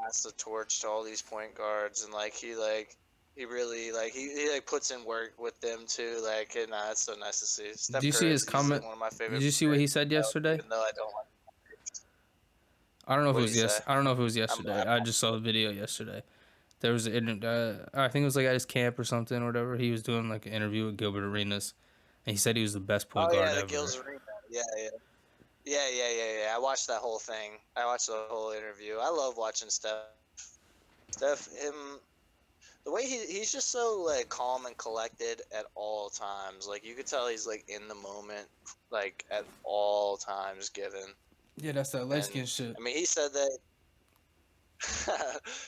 Speaker 2: passed the torch to all these point guards, and he really he like puts in work with them too. Like, and it's so nice to see.
Speaker 1: Did
Speaker 2: Steph
Speaker 1: you see
Speaker 2: Curry
Speaker 1: his
Speaker 2: is easily
Speaker 1: comment?
Speaker 2: one of my
Speaker 1: Did
Speaker 2: favorite
Speaker 1: you see what
Speaker 2: players,
Speaker 1: he said yesterday?
Speaker 2: even though I don't like.
Speaker 1: I don't know if
Speaker 2: What
Speaker 1: it
Speaker 2: do you
Speaker 1: was
Speaker 2: say?
Speaker 1: I don't know if it was
Speaker 2: I
Speaker 1: yesterday. I just saw a video yesterday. There was I think it was like at his camp or something or whatever. He was doing like an interview with Gilbert Arenas, and he said he was the best point
Speaker 2: Oh
Speaker 1: guard
Speaker 2: yeah, the
Speaker 1: ever.
Speaker 2: Gills Arena. Yeah, yeah. Yeah. I watched that whole thing. I watched the whole interview. I love watching Steph. Him, the way he's just so like calm and collected at all times. Like you could tell he's like in the moment, like at all times given.
Speaker 1: Yeah, that's that light
Speaker 2: And
Speaker 1: skin shit.
Speaker 2: I mean, he said that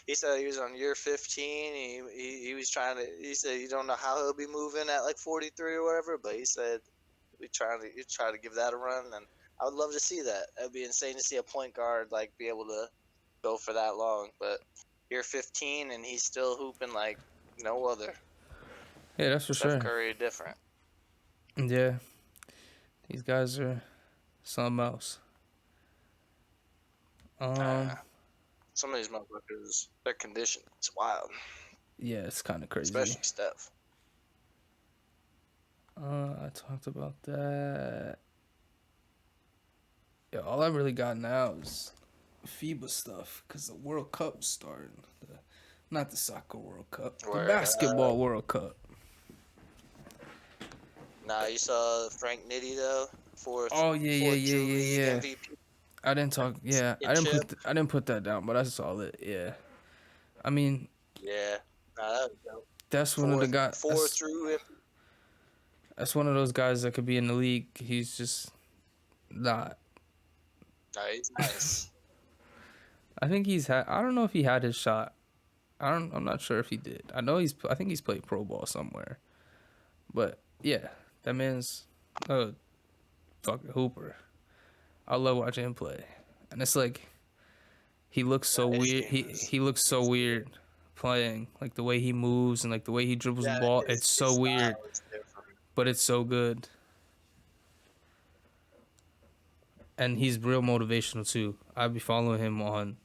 Speaker 2: he said he was on year 15. He was trying to. He said you don't know how he'll be moving at like 43 or whatever, but he said he try to give that a run, and I would love to see that. It'd be insane to see a point guard like be able to go for that long. But year 15 and he's still hooping like no other.
Speaker 1: Yeah, that's for
Speaker 2: Steph
Speaker 1: sure.
Speaker 2: Curry different.
Speaker 1: Yeah, these guys are something else. Um,
Speaker 2: Some of these motherfuckers, their condition is wild,
Speaker 1: yeah, it's kind of crazy.
Speaker 2: especially Steph.
Speaker 1: I talked about that. Yeah, all I really got now is Fiba stuff because the World Cup's starting. Not the soccer World Cup, the
Speaker 2: Where
Speaker 1: basketball World Cup.
Speaker 2: Nah, you saw Frank Nitti though,
Speaker 1: Oh yeah, yeah,
Speaker 2: fourth
Speaker 1: yeah,
Speaker 2: true
Speaker 1: yeah,
Speaker 2: league
Speaker 1: yeah.
Speaker 2: MVP
Speaker 1: I didn't talk. Yeah,
Speaker 2: chip.
Speaker 1: I didn't put that down, but I saw it. Yeah, I mean
Speaker 2: Yeah, nah, that was dope.
Speaker 1: that's one of the guys.
Speaker 2: Fourth true.
Speaker 1: That's one of those guys that could be in the league. He's just not.
Speaker 2: Nah, he's nice.
Speaker 1: I think he's had. I don't know if he had his shot. I'm not sure if he did. I know he's. I think he's played pro ball somewhere. But yeah, that man's a fucking hooper. I love watching him play, and it's like he looks so
Speaker 2: His
Speaker 1: weird.
Speaker 2: game
Speaker 1: He looks so weird playing, like the way he moves and like the way he dribbles the
Speaker 2: yeah,
Speaker 1: ball. It's
Speaker 2: his
Speaker 1: so weird,
Speaker 2: style is different.
Speaker 1: but it's so good. And he's real motivational too. I'd be following him on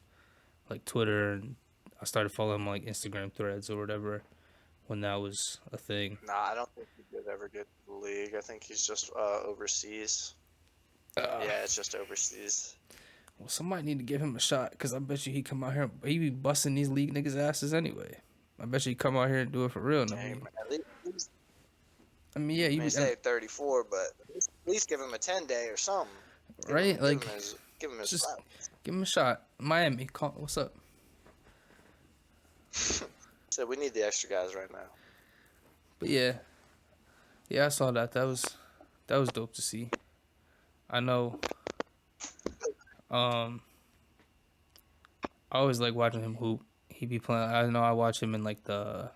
Speaker 1: like Twitter, and I started following him on like Instagram threads or whatever when that was a thing.
Speaker 2: Nah, I don't think he could ever get to the league. I think he's just overseas. Yeah, it's just overseas.
Speaker 1: Well, somebody need to give him a shot because I bet you he come out here. He be busting these league niggas' asses anyway. I bet you he come out here and do it for real. No,
Speaker 2: Hey, man,
Speaker 1: I mean, yeah,
Speaker 2: I
Speaker 1: you
Speaker 2: mean,
Speaker 1: be
Speaker 2: say 34, but at least give him a 10-day or something.
Speaker 1: right. Like,
Speaker 2: Give him his
Speaker 1: just
Speaker 2: flowers.
Speaker 1: give him a shot. Miami, call. What's up?
Speaker 2: So we need the extra guys right now.
Speaker 1: But yeah, I saw that. That was dope to see. I know. I always like watching him hoop. He be playing. I know I watch him in like the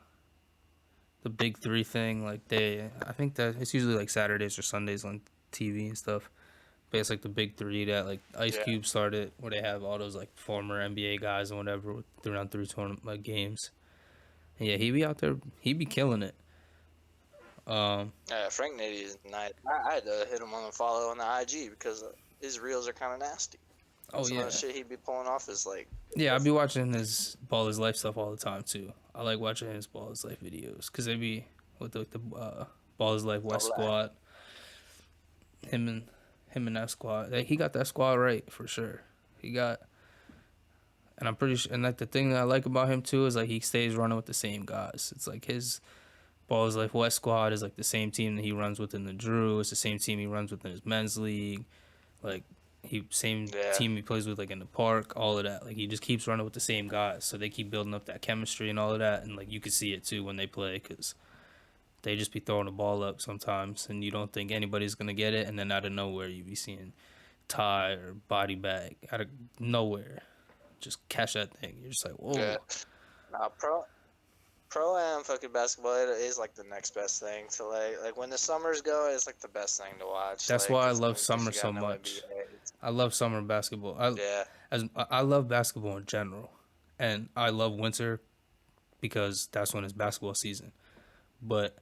Speaker 1: big three thing. Like I think that it's usually like Saturdays or Sundays on TV and stuff. But it's like the big three that like Ice
Speaker 2: Yeah.
Speaker 1: Cube started, where they have all those like former NBA guys and whatever with 3-on-3 tournament like games. And yeah, he be out there. He be killing it.
Speaker 2: Yeah, Frank Nitti is nice. I had to hit him on the follow on the IG because his reels are kind of nasty.
Speaker 1: Oh
Speaker 2: Some
Speaker 1: yeah,
Speaker 2: of the shit he'd be pulling off is like.
Speaker 1: yeah. I be watching his Ball His Life stuff all the time too. I like watching his Ball His Life videos because they be with the Ball His Life West
Speaker 2: Black.
Speaker 1: squad. Him and that squad. Like, he got that squad right for sure. He got, and I'm pretty sure. And like the thing that I like about him too is like he stays running with the same guys. It's like his Ball His Life West squad is like the same team that he runs with in the Drew. It's the same team he runs with in his men's league. Like same
Speaker 2: Yeah.
Speaker 1: team he plays with like in the park. All of that. Like he just keeps running with the same guys. So they keep building up that chemistry and all of that. And like you can see it too when they play because they just be throwing the ball up sometimes, and you don't think anybody's gonna get it, and then out of nowhere you be seeing Ty or Body Bag out of nowhere just catch that thing. You're just like, whoa.
Speaker 2: Yeah. Nah, pro am fucking basketball is like the next best thing to like when the summers go. It's like the best thing to watch.
Speaker 1: That's
Speaker 2: like,
Speaker 1: why I
Speaker 2: 'cause
Speaker 1: love
Speaker 2: then
Speaker 1: summer
Speaker 2: you
Speaker 1: so
Speaker 2: got no
Speaker 1: much.
Speaker 2: NBA.
Speaker 1: I love summer basketball.
Speaker 2: Yeah.
Speaker 1: I love basketball in general, and I love winter because that's when it's basketball season. But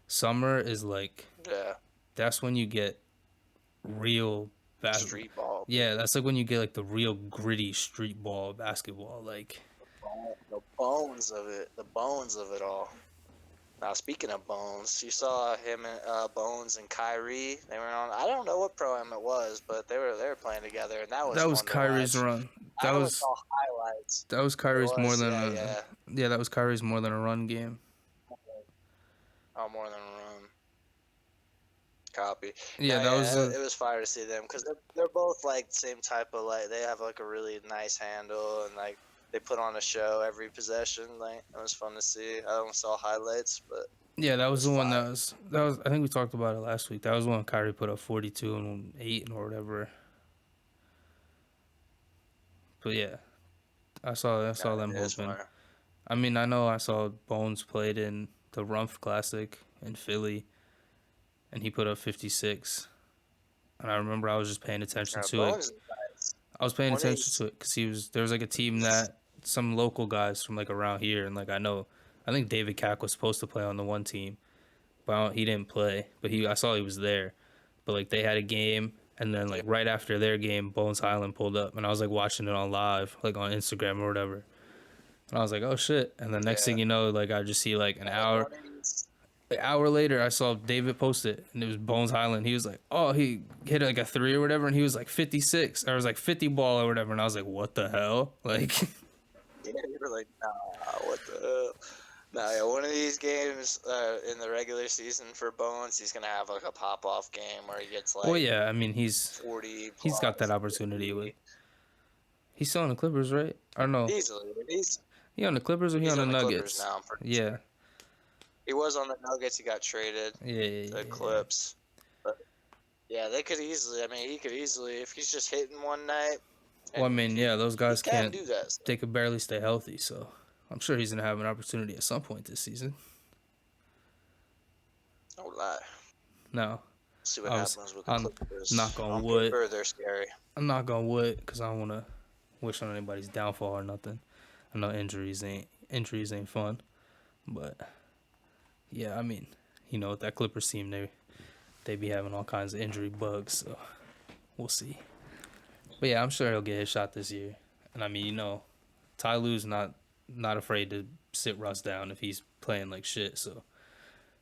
Speaker 1: summer is like
Speaker 2: Yeah.
Speaker 1: that's when you get real basketball.
Speaker 2: Street ball.
Speaker 1: Yeah, that's like when you get like the real gritty street ball basketball. Like
Speaker 2: The bones of it. The bones of it all. Now speaking of Bones, you saw him and Bones and Kyrie. They were on. I don't know what pro-am it was, but they were playing together, and that was
Speaker 1: that was
Speaker 2: fun to
Speaker 1: Kyrie's
Speaker 2: watch.
Speaker 1: run.
Speaker 2: I
Speaker 1: That
Speaker 2: only
Speaker 1: was
Speaker 2: saw highlights.
Speaker 1: that was
Speaker 2: It
Speaker 1: Kyrie's more
Speaker 2: was,
Speaker 1: than
Speaker 2: yeah.
Speaker 1: that was Kyrie's more than a run game.
Speaker 2: Oh, more than a run. Copy.
Speaker 1: Yeah,
Speaker 2: No,
Speaker 1: that was
Speaker 2: it was fire to see them because they're both like the same type of like they have like a really nice handle and like they put on a show every possession. Like it was fun to see. I only saw highlights, but
Speaker 1: yeah, that was the one
Speaker 2: fire.
Speaker 1: that was I think we talked about it last week. That was when Kyrie put up 42 and 8 or whatever. But yeah, I saw them
Speaker 2: Yeah, it's
Speaker 1: hooping.
Speaker 2: fire.
Speaker 1: I mean, I know I saw Bones played in the Rumpf Classic in Philly, and he put up 56. And I remember I was just paying attention to it.
Speaker 2: Bones is nice.
Speaker 1: I was paying
Speaker 2: When
Speaker 1: attention
Speaker 2: he's
Speaker 1: to it because there was like a team that some local guys from like around here, and like I think David Cack was supposed to play on the one team, but he didn't play. But I saw he was there. But like they had a game, And then like right after their game, Bones Highland pulled up, and I was like watching it on live, like on Instagram or whatever. And I was like, oh shit. And the next
Speaker 2: Yeah.
Speaker 1: thing you know, like I just see like an hour later, I saw David post it, and it was Bones Highland. He was like, oh, he hit like a three or whatever, and he was like 56, or it was like 50 ball or whatever. And I was like, what the hell? Like,
Speaker 2: Yeah, you were like, nah, what the hell? Nah, yeah, one of these games in the regular season for Bones, he's gonna have like a pop off game where he gets
Speaker 1: well,
Speaker 2: like
Speaker 1: yeah, I mean,
Speaker 2: 40
Speaker 1: he's got that
Speaker 2: plus,
Speaker 1: opportunity with.
Speaker 2: 50.
Speaker 1: He's still on the Clippers, right? I don't know.
Speaker 2: Easily.
Speaker 1: He on the Clippers or he
Speaker 2: He's
Speaker 1: on the
Speaker 2: on the Clippers
Speaker 1: Nuggets?
Speaker 2: now, I'm pretty
Speaker 1: Yeah.
Speaker 2: sure. He was on the Nuggets, he got traded
Speaker 1: Yeah, yeah,
Speaker 2: to
Speaker 1: yeah,
Speaker 2: the Clips. But yeah, they could easily, I mean, he could easily, if he's just hitting one night,
Speaker 1: well, I
Speaker 2: and
Speaker 1: mean, yeah, those
Speaker 2: he
Speaker 1: guys
Speaker 2: can
Speaker 1: can't.
Speaker 2: do that.
Speaker 1: They could barely stay healthy, so I'm sure he's gonna have an opportunity at some point this season.
Speaker 2: No lie.
Speaker 1: No,
Speaker 2: See what
Speaker 1: I was.
Speaker 2: happens with the
Speaker 1: I'm
Speaker 2: Clippers.
Speaker 1: not gonna
Speaker 2: On
Speaker 1: wood.
Speaker 2: paper, they're scary.
Speaker 1: I'm not gonna wood because I don't wanna wish on anybody's downfall or nothing. I know injuries ain't fun, but yeah, I mean, with that Clippers team, they be having all kinds of injury bugs, so we'll see. But yeah, I'm sure he'll get his shot this year. And I mean, Ty Lue's not afraid to sit Russ down if he's playing like shit. So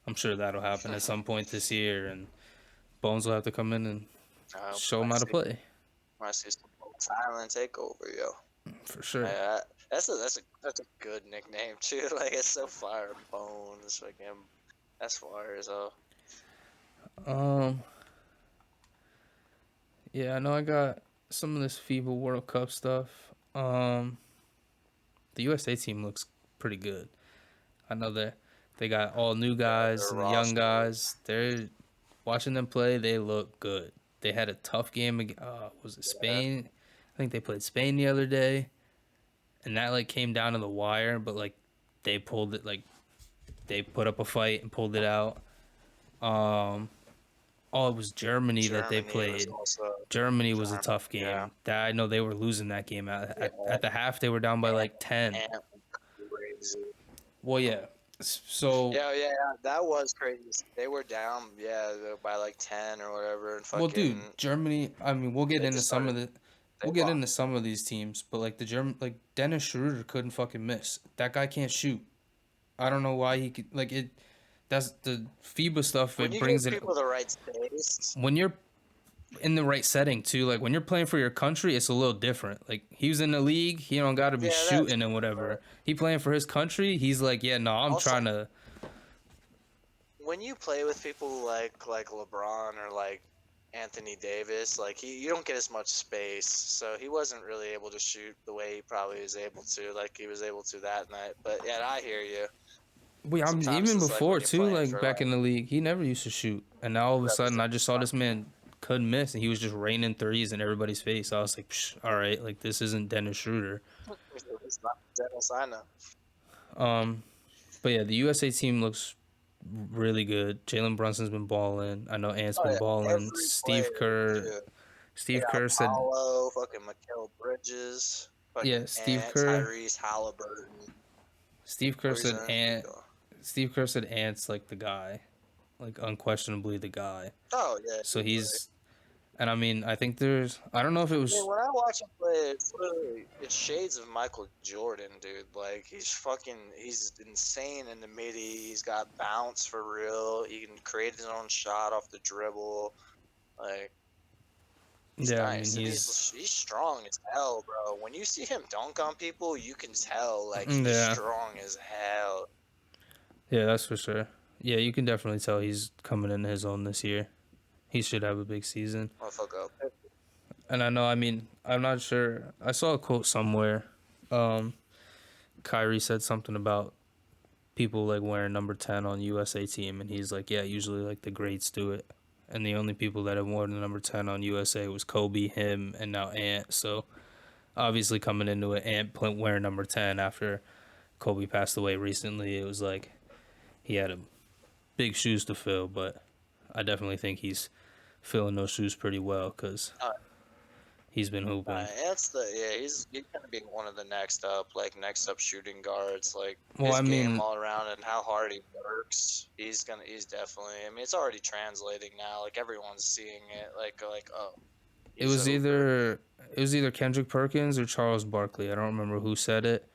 Speaker 1: I'm sure that'll happen at some point this year, and Bones will have to come in and show him how to play.
Speaker 2: I see some silent takeover, yo.
Speaker 1: For sure.
Speaker 2: Yeah, that's a good nickname too. Like it's so fire, Bones. Like him, that's fire as hell.
Speaker 1: Yeah, I know I got some of this FIBA World Cup stuff. The USA team looks pretty good. I know that they got all new guys and young guys. They're watching them play. They look good. They had a tough game. Was it Spain? I think they played Spain the other day, and that like came down to the wire. But like they pulled it. Like they put up a fight and pulled it out. It was Germany that they played. Germany was a tough game.
Speaker 2: Yeah.
Speaker 1: That I know they were losing that game at the half. They were down by like 10. Well, yeah. So
Speaker 2: yeah, that was crazy. They were down, by like 10 or whatever. And fucking,
Speaker 1: well, dude, Germany. I mean, we'll get into some of the. We'll get into some of these teams, but like Dennis Schroeder couldn't fucking miss. That guy can't shoot. I don't know why he could like it. That's the FIBA stuff.
Speaker 2: When
Speaker 1: it
Speaker 2: you
Speaker 1: brings
Speaker 2: give
Speaker 1: it
Speaker 2: people the right space.
Speaker 1: when you're in the right setting too. Like when you're playing for your country, it's a little different. Like he was in the league, he don't got to be shooting and whatever. He playing for his country. He's like, yeah, no, I'm also trying to.
Speaker 2: When you play with people like LeBron or like Anthony Davis, like you don't get as much space, so he wasn't really able to shoot the way he probably was able to, like he was able to that night. But yeah, I hear you.
Speaker 1: Wait, I'm even before too, like back in the league, he never used to shoot, and now all of a sudden, I just saw this man couldn't miss, and he was just raining threes in everybody's face. I was like, all right, like this isn't Dennis Schroeder.
Speaker 2: It's not Dennis, I know.
Speaker 1: But yeah, the USA team looks really good. Jalen Brunson's been balling. I know Ant's been balling. Steve Kerr said.
Speaker 2: Paulo, fucking Mikal Bridges.
Speaker 1: Yeah, Steve Kerr.
Speaker 2: Tyrese Halliburton.
Speaker 1: Steve Kerr said Ant. Steve Kerr said Ant's like the guy, like unquestionably the guy.
Speaker 2: Oh yeah.
Speaker 1: So he's, and I mean, I think I don't know if it was.
Speaker 2: I mean, when I watch him play, it's shades of Michael Jordan, dude. Like he's insane in the midi. He's got bounce for real. He can create his own shot off the dribble. Like he's nice. I mean, he's strong as hell, bro. When you see him dunk on people, you can tell like he's strong as hell.
Speaker 1: Yeah, that's for sure. Yeah, you can definitely tell he's coming into his own this year. He should have a big season. And I know, I mean, I'm not sure. I saw a quote somewhere. Kyrie said something about people like wearing number 10 on USA team, and he's like, yeah, usually like the greats do it. And the only people that have worn the number 10 on USA was Kobe, him, and now Ant. So obviously coming into it, Ant wearing number 10 after Kobe passed away recently, it was like he had big shoes to fill, but I definitely think he's filling those shoes pretty well because he's been hooping.
Speaker 2: He's gonna be one of the next up shooting guards. Like
Speaker 1: his
Speaker 2: game all around and how hard he works. He's definitely. I mean, it's already translating now. Like everyone's seeing it. Like
Speaker 1: It
Speaker 2: He's
Speaker 1: was
Speaker 2: over.
Speaker 1: either Kendrick Perkins or Charles Barkley. I don't remember who said it.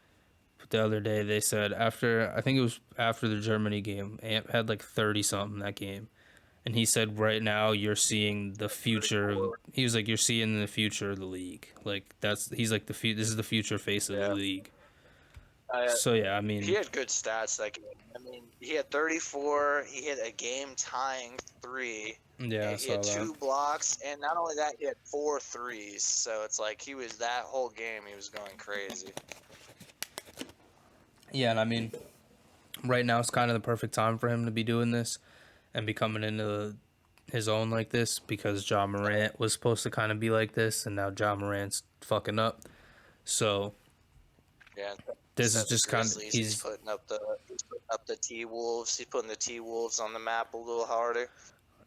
Speaker 1: But the other day they said I think it was after the Germany game. Ant had like 30 something that game. And he said right now you're seeing the future.
Speaker 2: 34.
Speaker 1: He was like you're seeing the future of the league. Like he's like this is the future face of the
Speaker 2: Yeah.
Speaker 1: league.
Speaker 2: Uh,
Speaker 1: So yeah, I
Speaker 2: he
Speaker 1: mean,
Speaker 2: had good stats that game. I mean, he had 34. He hit a game tying 3.
Speaker 1: yeah, I
Speaker 2: And he had
Speaker 1: saw that.
Speaker 2: 2 blocks, and not only that, he had 4 threes. So it's like he was that whole game. He was going crazy.
Speaker 1: Yeah, and I mean, right now it's kind of the perfect time for him to be doing this and be coming into his own like this because Ja Morant was supposed to kind of be like this, and now Ja Morant's fucking up. So
Speaker 2: Yeah.
Speaker 1: this is
Speaker 2: Instead of the
Speaker 1: just kind of
Speaker 2: Grizzlies, he's putting up the T Wolves. He's putting the T Wolves on the map a little harder.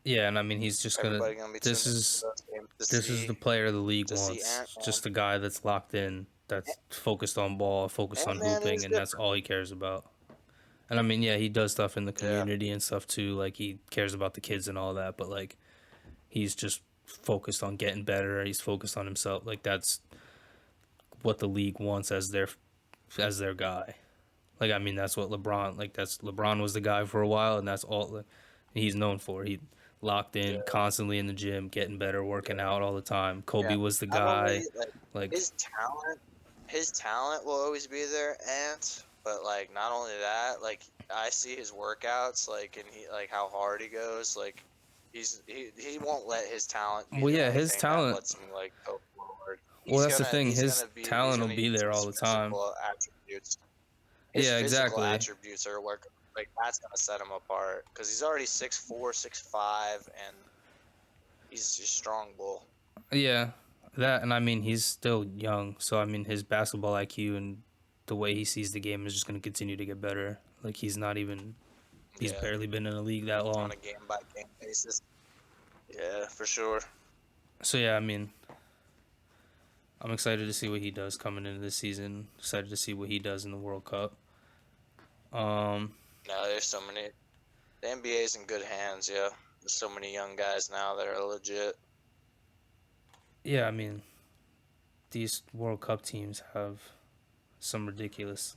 Speaker 1: yeah, and I mean he's just gonna
Speaker 2: Everybody gonna be
Speaker 1: this
Speaker 2: tuning into
Speaker 1: is
Speaker 2: those games
Speaker 1: this is the player the league
Speaker 2: to see
Speaker 1: wants.
Speaker 2: Ant Man.
Speaker 1: Just a guy that's locked in, that's focused on ball, focused on
Speaker 2: Ant Man
Speaker 1: hooping,
Speaker 2: is
Speaker 1: and that's
Speaker 2: different.
Speaker 1: all he cares about. And I mean, yeah, he does stuff in the
Speaker 2: Yeah.
Speaker 1: community and stuff too. Like he cares about the kids and all that, but like he's just focused on getting better. He's focused on himself. Like that's what the league wants as their guy. Like I mean, that's what LeBron was the guy for a while, and that's all he's known for. He locked in,
Speaker 2: Yeah.
Speaker 1: constantly in the gym, getting better, working
Speaker 2: Yeah.
Speaker 1: out all the time.
Speaker 2: Yeah.
Speaker 1: Kobe was the
Speaker 2: Not
Speaker 1: guy.
Speaker 2: only like
Speaker 1: Like
Speaker 2: his talent, his talent will always be there, but like not only that, like I see his workouts, like and he like how hard he goes, like he won't let his talent be
Speaker 1: well,
Speaker 2: the
Speaker 1: yeah,
Speaker 2: only
Speaker 1: his
Speaker 2: thing that
Speaker 1: talent.
Speaker 2: lets him like go forward.
Speaker 1: Well, that's the thing.
Speaker 2: He's
Speaker 1: His
Speaker 2: gonna be he's
Speaker 1: talent will
Speaker 2: gonna
Speaker 1: be
Speaker 2: use
Speaker 1: there all
Speaker 2: his
Speaker 1: the time.
Speaker 2: physical attributes. His
Speaker 1: Yeah,
Speaker 2: physical
Speaker 1: exactly.
Speaker 2: attributes are like that's gonna set him apart because he's already 6'4", 6'5", and he's a strong bull.
Speaker 1: Yeah, that and I mean he's still young, so I mean his basketball IQ and the way he sees the game is just going to continue to get better. Like he's
Speaker 2: Yeah,
Speaker 1: barely been in the league that
Speaker 2: on
Speaker 1: long.
Speaker 2: a game by game basis. Yeah, for sure.
Speaker 1: So yeah, I mean I'm excited to see what he does coming into this season. Excited to see what he does in the World Cup.
Speaker 2: No, there's so many. The NBA's in good hands. Yeah, there's so many young guys now that are legit.
Speaker 1: Yeah, I mean these World Cup teams have some ridiculous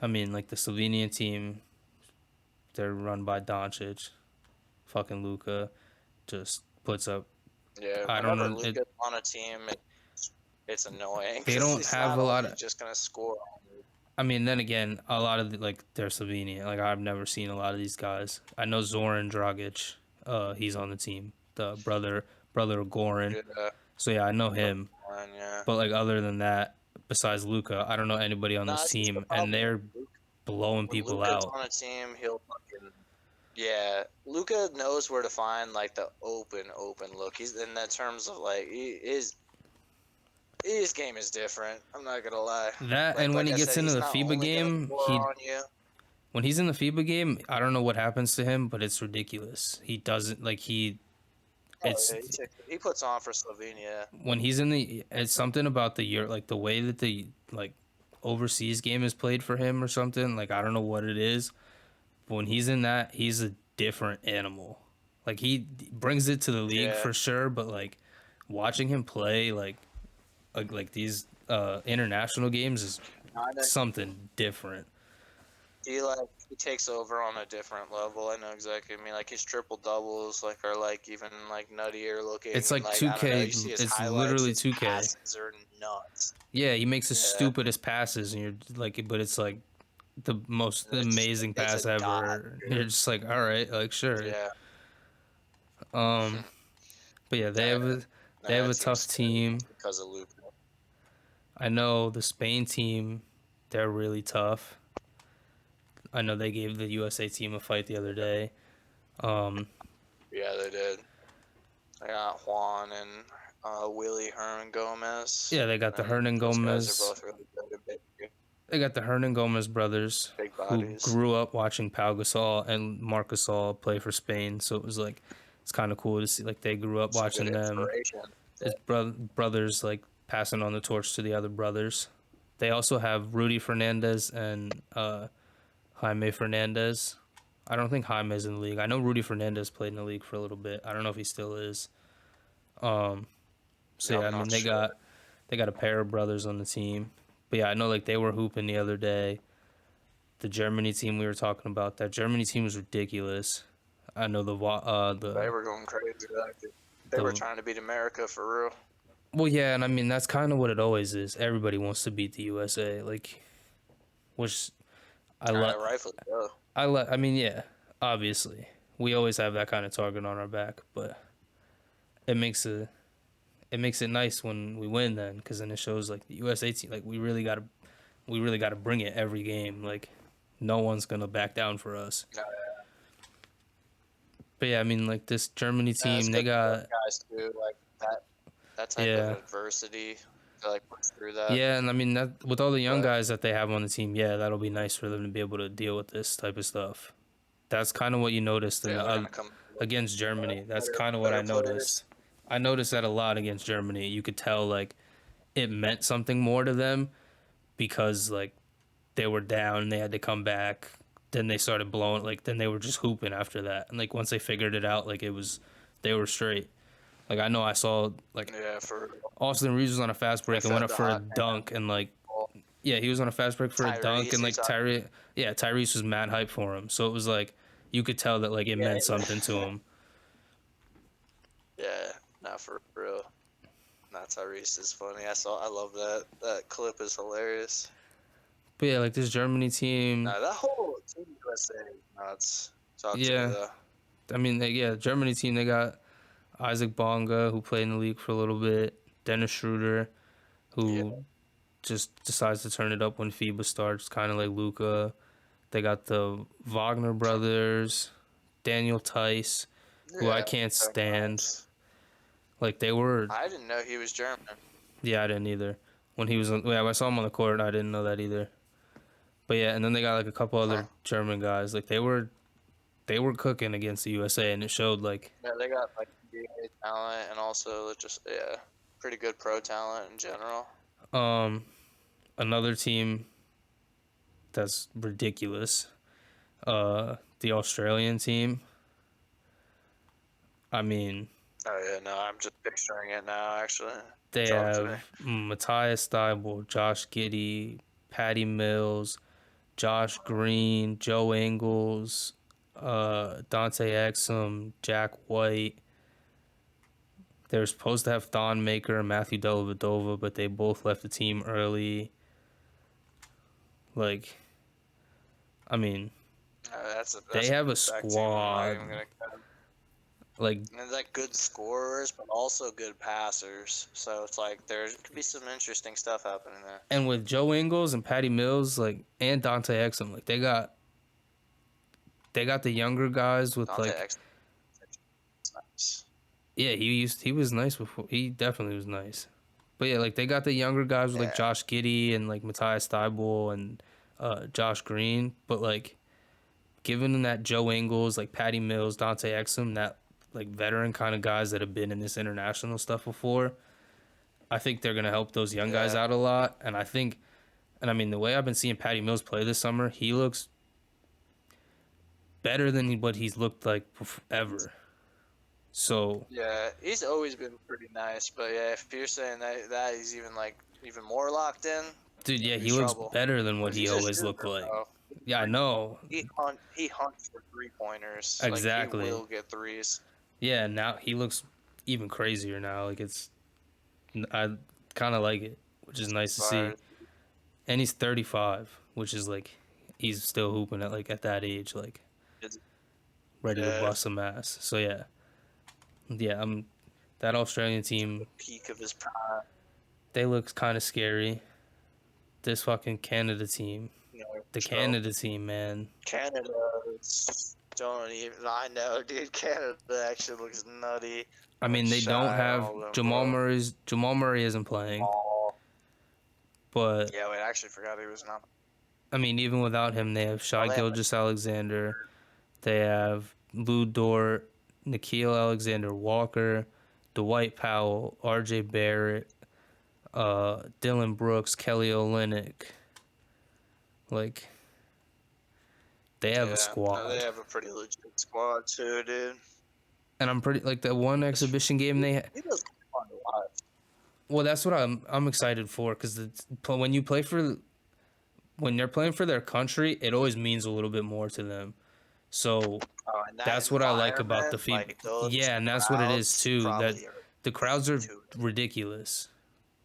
Speaker 1: I mean like the Slovenian team, they're run by Doncic, fucking Luka just puts up
Speaker 2: Yeah,
Speaker 1: I don't
Speaker 2: whenever
Speaker 1: know.
Speaker 2: Luka's on a team, it's annoying
Speaker 1: They
Speaker 2: because
Speaker 1: don't
Speaker 2: he's
Speaker 1: have
Speaker 2: not
Speaker 1: a lot
Speaker 2: only
Speaker 1: of.
Speaker 2: just gonna score.
Speaker 1: I mean, then again, a lot of they're Slovenian. Like I've never seen a lot of these guys. I know Zoran Dragic. He's on the team. The brother of Goran.
Speaker 2: Yeah,
Speaker 1: So yeah, I know him.
Speaker 2: yeah.
Speaker 1: But like other than that, besides Luca, I don't know anybody on
Speaker 2: No,
Speaker 1: this
Speaker 2: it's just the
Speaker 1: team, and
Speaker 2: problem.
Speaker 1: they're blowing
Speaker 2: When
Speaker 1: people
Speaker 2: Luka's
Speaker 1: out.
Speaker 2: on a team, he'll fucking yeah. Luka knows where to find like the open look. He's in that terms of like his game is different. I'm not gonna lie.
Speaker 1: That and when
Speaker 2: Like
Speaker 1: he
Speaker 2: I
Speaker 1: gets
Speaker 2: said,
Speaker 1: into
Speaker 2: he's
Speaker 1: the
Speaker 2: not
Speaker 1: FIBA
Speaker 2: only gonna
Speaker 1: game,
Speaker 2: score on you.
Speaker 1: when he's in the FIBA game, I don't know what happens to him, but it's ridiculous. He doesn't
Speaker 2: Oh,
Speaker 1: it's
Speaker 2: yeah, he puts on for Slovenia.
Speaker 1: when he's in the it's something about the year like the way that the like overseas game is played for him or something like I don't know what it is but when he's in that he's a different animal like he brings it to the league
Speaker 2: Yeah.
Speaker 1: for sure but like watching him play like these international games is
Speaker 2: Kinda,
Speaker 1: something different.
Speaker 2: he takes over on a different level. I know exactly. I mean, like his triple doubles, like are like even like nuttier looking.
Speaker 1: It's
Speaker 2: And,
Speaker 1: like
Speaker 2: like I don't know,
Speaker 1: 2K,
Speaker 2: you see his
Speaker 1: it's
Speaker 2: highlights.
Speaker 1: literally
Speaker 2: His
Speaker 1: 2K.
Speaker 2: passes are nuts.
Speaker 1: Yeah, he makes the
Speaker 2: Yeah,
Speaker 1: stupidest passes and you're like but it's like the most amazing
Speaker 2: it's a
Speaker 1: pass
Speaker 2: dot.
Speaker 1: ever. You're just like, all right, like sure.
Speaker 2: Yeah,
Speaker 1: Um, but yeah,
Speaker 2: that
Speaker 1: they have
Speaker 2: that
Speaker 1: a
Speaker 2: team's
Speaker 1: tough
Speaker 2: scary
Speaker 1: team.
Speaker 2: because of Luka.
Speaker 1: I know the Spain team, they're really tough. I know they gave the USA team a fight the other day. Um,
Speaker 2: Yeah, they did. They got Juan and Willie Herman Gomez,
Speaker 1: yeah, they got the
Speaker 2: and
Speaker 1: Hernan
Speaker 2: those guys are
Speaker 1: Gomez.
Speaker 2: both really good at
Speaker 1: They got the Hernan Gomez brothers
Speaker 2: big
Speaker 1: who
Speaker 2: bodies.
Speaker 1: grew up watching Pau Gasol and Marc Gasol play for Spain. So it was like it's kind of cool to see like they grew up
Speaker 2: Some good
Speaker 1: watching them.
Speaker 2: inspiration.
Speaker 1: His brothers like passing on the torch to the other brothers. They also have Rudy Fernandez and Jaime Fernandez. I don't think Jaime's in the league. I know Rudy Fernandez played in the league for a little bit. I don't know if he still is. Um, so yeah, I
Speaker 2: I'm
Speaker 1: mean
Speaker 2: not sure.
Speaker 1: they got a pair of brothers on the team. But yeah, I know like they were hooping the other day. The Germany team we were talking about, that Germany team was ridiculous. I know
Speaker 2: They were going crazy. They were
Speaker 1: the
Speaker 2: trying to beat America for real.
Speaker 1: well yeah, and I mean that's kind of what it always is. Everybody wants to beat the USA, like which I love.
Speaker 2: Rightfully so.
Speaker 1: I mean yeah, obviously we always have that kind of target on our back, but it makes it nice when we win then, because then it shows like the USA team like we really got to bring it every game. Like no one's gonna back down for us.
Speaker 2: Yeah,
Speaker 1: But yeah, I mean like this Germany
Speaker 2: yeah, it's
Speaker 1: team, they
Speaker 2: good for
Speaker 1: got
Speaker 2: those guys too. Like that type of
Speaker 1: yeah.
Speaker 2: adversity to like push through that.
Speaker 1: Yeah, and I mean that with all the young
Speaker 2: But
Speaker 1: guys that they have on the team, yeah, that'll be nice for them to be able to deal with this type of stuff. That's kind of what you noticed in
Speaker 2: yeah,
Speaker 1: the
Speaker 2: they're gonna come
Speaker 1: against Germany. That's kind of what I
Speaker 2: better players.
Speaker 1: noticed. I noticed that a lot against Germany. You could tell like it meant something more to them because like they were down and they had to come back. Then they started blowing like then they were just hooping after that. And like once they figured it out, like it was they were straight. Like I know I saw like
Speaker 2: Yeah, for
Speaker 1: Austin Reeves was on a fast
Speaker 2: they
Speaker 1: break and went
Speaker 2: fed
Speaker 1: up
Speaker 2: the
Speaker 1: for a
Speaker 2: hot
Speaker 1: dunk and like
Speaker 2: ball.
Speaker 1: yeah, he was on a fast break for a dunk, and
Speaker 2: Tyrese,
Speaker 1: like Tyrese was mad hype for him. So it was like you could tell that like it
Speaker 2: yeah,
Speaker 1: meant something to him.
Speaker 2: yeah, not for real. Not Tyrese is funny. I love that. That clip is hilarious.
Speaker 1: But yeah, like this Germany team,
Speaker 2: That whole Team USA is nuts. Talk to me
Speaker 1: yeah,
Speaker 2: though.
Speaker 1: I mean, Germany team they got Isaac Bonga who played in the league for a little bit, Dennis Schroeder
Speaker 2: Yeah,
Speaker 1: who just decides to turn it up when Fiba starts, kind of like Luca. They got the Wagner brothers, Daniel Tice, who I
Speaker 2: yeah,
Speaker 1: can't
Speaker 2: they're
Speaker 1: stand.
Speaker 2: nice.
Speaker 1: Like they were,
Speaker 2: I didn't know he was German.
Speaker 1: yeah, I didn't either. When he was, yeah, I saw him on the court. I didn't know that either. But yeah, and then they got like a couple
Speaker 2: Huh.
Speaker 1: other German guys. Like they were cooking against the USA, and it showed. Like
Speaker 2: Yeah, they got like NBA talent and also just pretty good pro talent in general.
Speaker 1: um another team that's ridiculous. The Australian team. I mean,
Speaker 2: Oh yeah, no, I'm just picturing it now. Actually,
Speaker 1: they
Speaker 2: talk to me.
Speaker 1: have Matthias Steibel, Josh Giddey, Patty Mills, Josh Green, Joe Ingles, Dante Exum, Jack White. They were supposed to have Thon Maker and Matthew Dellavedova, but they both left the team early. Like, I mean,
Speaker 2: That's
Speaker 1: they
Speaker 2: a
Speaker 1: have a
Speaker 2: good back team. I'm not
Speaker 1: squad.
Speaker 2: even gonna.
Speaker 1: Like,
Speaker 2: And like good scorers, but also good passers. So it's like there could be some interesting stuff happening there.
Speaker 1: and with Joe Ingles and Patty Mills, like, and Dante Exum, like, they got the younger guys with
Speaker 2: Dante
Speaker 1: like,
Speaker 2: X, nice.
Speaker 1: yeah, he was nice before. He definitely was nice. But yeah, like they got the younger guys with like
Speaker 2: Yeah,
Speaker 1: Josh Giddey and like Matthias Steibel and Josh Green. But like given them that Joe Ingles, like Patty Mills, Dante Exum, that like veteran kind of guys that have been in this international stuff before, I think they're gonna help those young guys
Speaker 2: yeah,
Speaker 1: out a lot. And I think, and I mean the way I've been seeing Patty Mills play this summer, he looks better than what he's looked like ever. So
Speaker 2: yeah. He's always been pretty nice, but yeah, if you're saying that he's even more locked in,
Speaker 1: dude, yeah, he
Speaker 2: he's
Speaker 1: looks
Speaker 2: trouble.
Speaker 1: better than what
Speaker 2: Because
Speaker 1: he
Speaker 2: he's a
Speaker 1: always
Speaker 2: shooter,
Speaker 1: looked like.
Speaker 2: bro.
Speaker 1: Yeah, I know.
Speaker 2: He hunts for 3-pointers. Like he
Speaker 1: Exactly.
Speaker 2: will get threes.
Speaker 1: Yeah, now he looks even crazier now. Like I kind of like it, which is nice to see.
Speaker 2: Fire.
Speaker 1: And he's 35, which is like he's still hooping at like at that age, like
Speaker 2: It's,
Speaker 1: ready to
Speaker 2: yeah,
Speaker 1: bust some ass. So yeah, that Australian team.
Speaker 2: peak of his prime.
Speaker 1: They look kind of scary. This fucking Canada team,
Speaker 2: You know,
Speaker 1: the
Speaker 2: so
Speaker 1: Canada team, man.
Speaker 2: Canada don't even. I know, dude. Canada actually looks nutty.
Speaker 1: I
Speaker 2: Like
Speaker 1: mean, they don't
Speaker 2: shy
Speaker 1: have
Speaker 2: all of them,
Speaker 1: Jamal
Speaker 2: bro.
Speaker 1: Murray's. Jamal Murray isn't playing,
Speaker 2: Oh,
Speaker 1: but
Speaker 2: yeah, wait. I actually forgot he was not.
Speaker 1: I mean, even without him, they have
Speaker 2: Oh,
Speaker 1: Shai
Speaker 2: they have
Speaker 1: Gilgeous Alexander. They have Lou Dort, Nikhil Alexander Walker, Dwight Powell, R.J. Barrett, Dylan Brooks, Kelly Olynyk. Like they have a
Speaker 2: yeah, no, they
Speaker 1: squad.
Speaker 2: have a pretty legit squad too, dude.
Speaker 1: and I'm pretty like the one exhibition game they had.
Speaker 2: He does fun to watch.
Speaker 1: Well, that's what I'm excited for because when you play for when they're playing for their country, it always means a little bit more to them. So
Speaker 2: Oh, and that
Speaker 1: that's what I like about the
Speaker 2: environment,
Speaker 1: FIBA.
Speaker 2: like those
Speaker 1: Yeah, and that's what it is
Speaker 2: crowds,
Speaker 1: too. That
Speaker 2: probably are
Speaker 1: the crowds are
Speaker 2: too.
Speaker 1: ridiculous.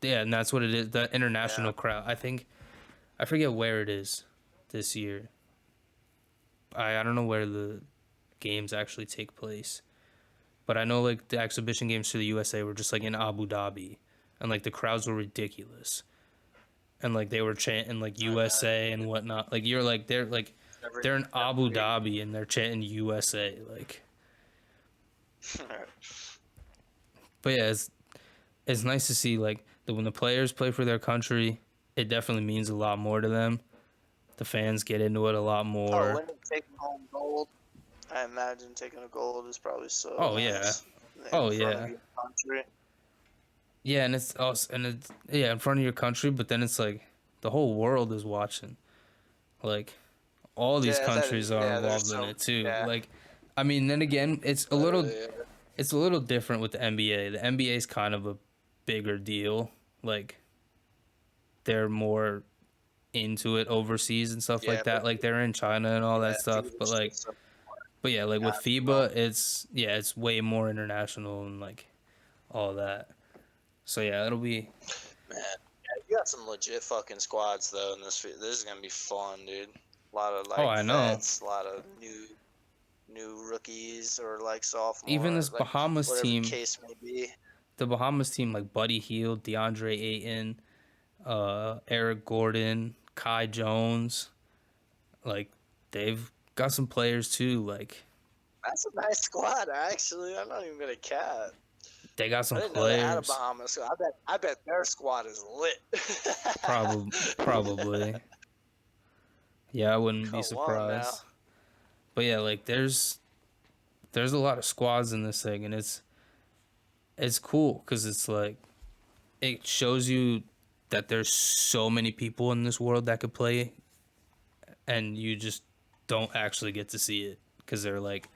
Speaker 1: Yeah, and that's what it is. The
Speaker 2: Yeah.
Speaker 1: international crowd. I forget where it is this year. I don't know where the games actually take place. But I know like the exhibition games for the USA were just like in Abu Dhabi, and like the crowds were ridiculous, and like they were chanting like
Speaker 2: I bet.
Speaker 1: USA and whatnot. Like you're like they're in Abu Dhabi and they're chanting USA. Like, but yeah, it's nice to see like that when the players play for their country, it definitely means a lot more to them. The fans get into it a lot
Speaker 2: Oh,
Speaker 1: more.
Speaker 2: when taking home gold, I imagine taking a gold is probably so
Speaker 1: Oh yeah,
Speaker 2: nice
Speaker 1: oh
Speaker 2: in front
Speaker 1: yeah,
Speaker 2: of your country.
Speaker 1: yeah, and it's also and it's yeah in front of your country, but then it's like the whole world is watching. Like all these
Speaker 2: Yeah, that is.
Speaker 1: countries are
Speaker 2: Yeah, there's
Speaker 1: involved in
Speaker 2: so.
Speaker 1: it too.
Speaker 2: Yeah,
Speaker 1: Like, I mean, then again,
Speaker 2: literally.
Speaker 1: it's a little different with the NBA. The NBA is kind of a bigger deal. Like, they're more into it overseas and stuff
Speaker 2: Yeah,
Speaker 1: like that.
Speaker 2: but
Speaker 1: Like, they're in China and all that
Speaker 2: yeah,
Speaker 1: stuff. But
Speaker 2: Fever's
Speaker 1: like,
Speaker 2: just so
Speaker 1: but yeah, like with
Speaker 2: national.
Speaker 1: FIBA, it's way more international and like all that. So yeah, it'll be.
Speaker 2: Man, yeah, you got some legit fucking squads though in this. This is gonna be fun, dude. A lot of
Speaker 1: Oh,
Speaker 2: like
Speaker 1: I know.
Speaker 2: vets, a lot of new rookies or like
Speaker 1: Even
Speaker 2: sophomore,
Speaker 1: this
Speaker 2: like
Speaker 1: Bahamas
Speaker 2: whatever the
Speaker 1: team,
Speaker 2: case may be.
Speaker 1: the Bahamas team, like Buddy Hield, DeAndre Ayton, Eric Gordon, Kai Jones, like they've got some players too. Like
Speaker 2: That's a nice squad, actually. I'm not even gonna cap.
Speaker 1: they got
Speaker 2: I
Speaker 1: some
Speaker 2: didn't know they had a
Speaker 1: players.
Speaker 2: Bahamas. So I bet their squad is lit.
Speaker 1: Probably. Yeah, I wouldn't be
Speaker 2: Come on now.
Speaker 1: surprised. But yeah, like there's a lot of squads in this thing, and it's cool because it's like it shows you that there's so many people in this world that could play, and you just don't actually get to see it because they're like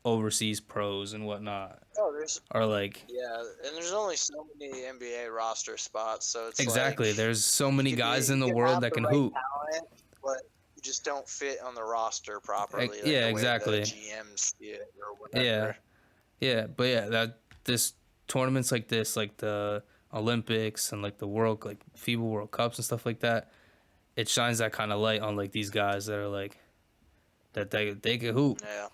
Speaker 1: overseas pros and whatnot,
Speaker 2: Oh, there's
Speaker 1: or like
Speaker 2: yeah, and there's only so many NBA roster spots, so it's like
Speaker 1: exactly. There's so many guys in
Speaker 2: you
Speaker 1: the
Speaker 2: could
Speaker 1: world
Speaker 2: have
Speaker 1: that
Speaker 2: the
Speaker 1: can
Speaker 2: right
Speaker 1: hoop.
Speaker 2: talent, but you just don't fit on the roster properly, like
Speaker 1: Yeah,
Speaker 2: the way the
Speaker 1: exactly.
Speaker 2: GMs see it or
Speaker 1: Yeah,
Speaker 2: whatever.
Speaker 1: yeah, but yeah, that this tournaments like this, like the Olympics and like the World, like FIBA World Cups and stuff like that, it shines that kind of light on like these guys that are like that they can hoop,
Speaker 2: Yeah,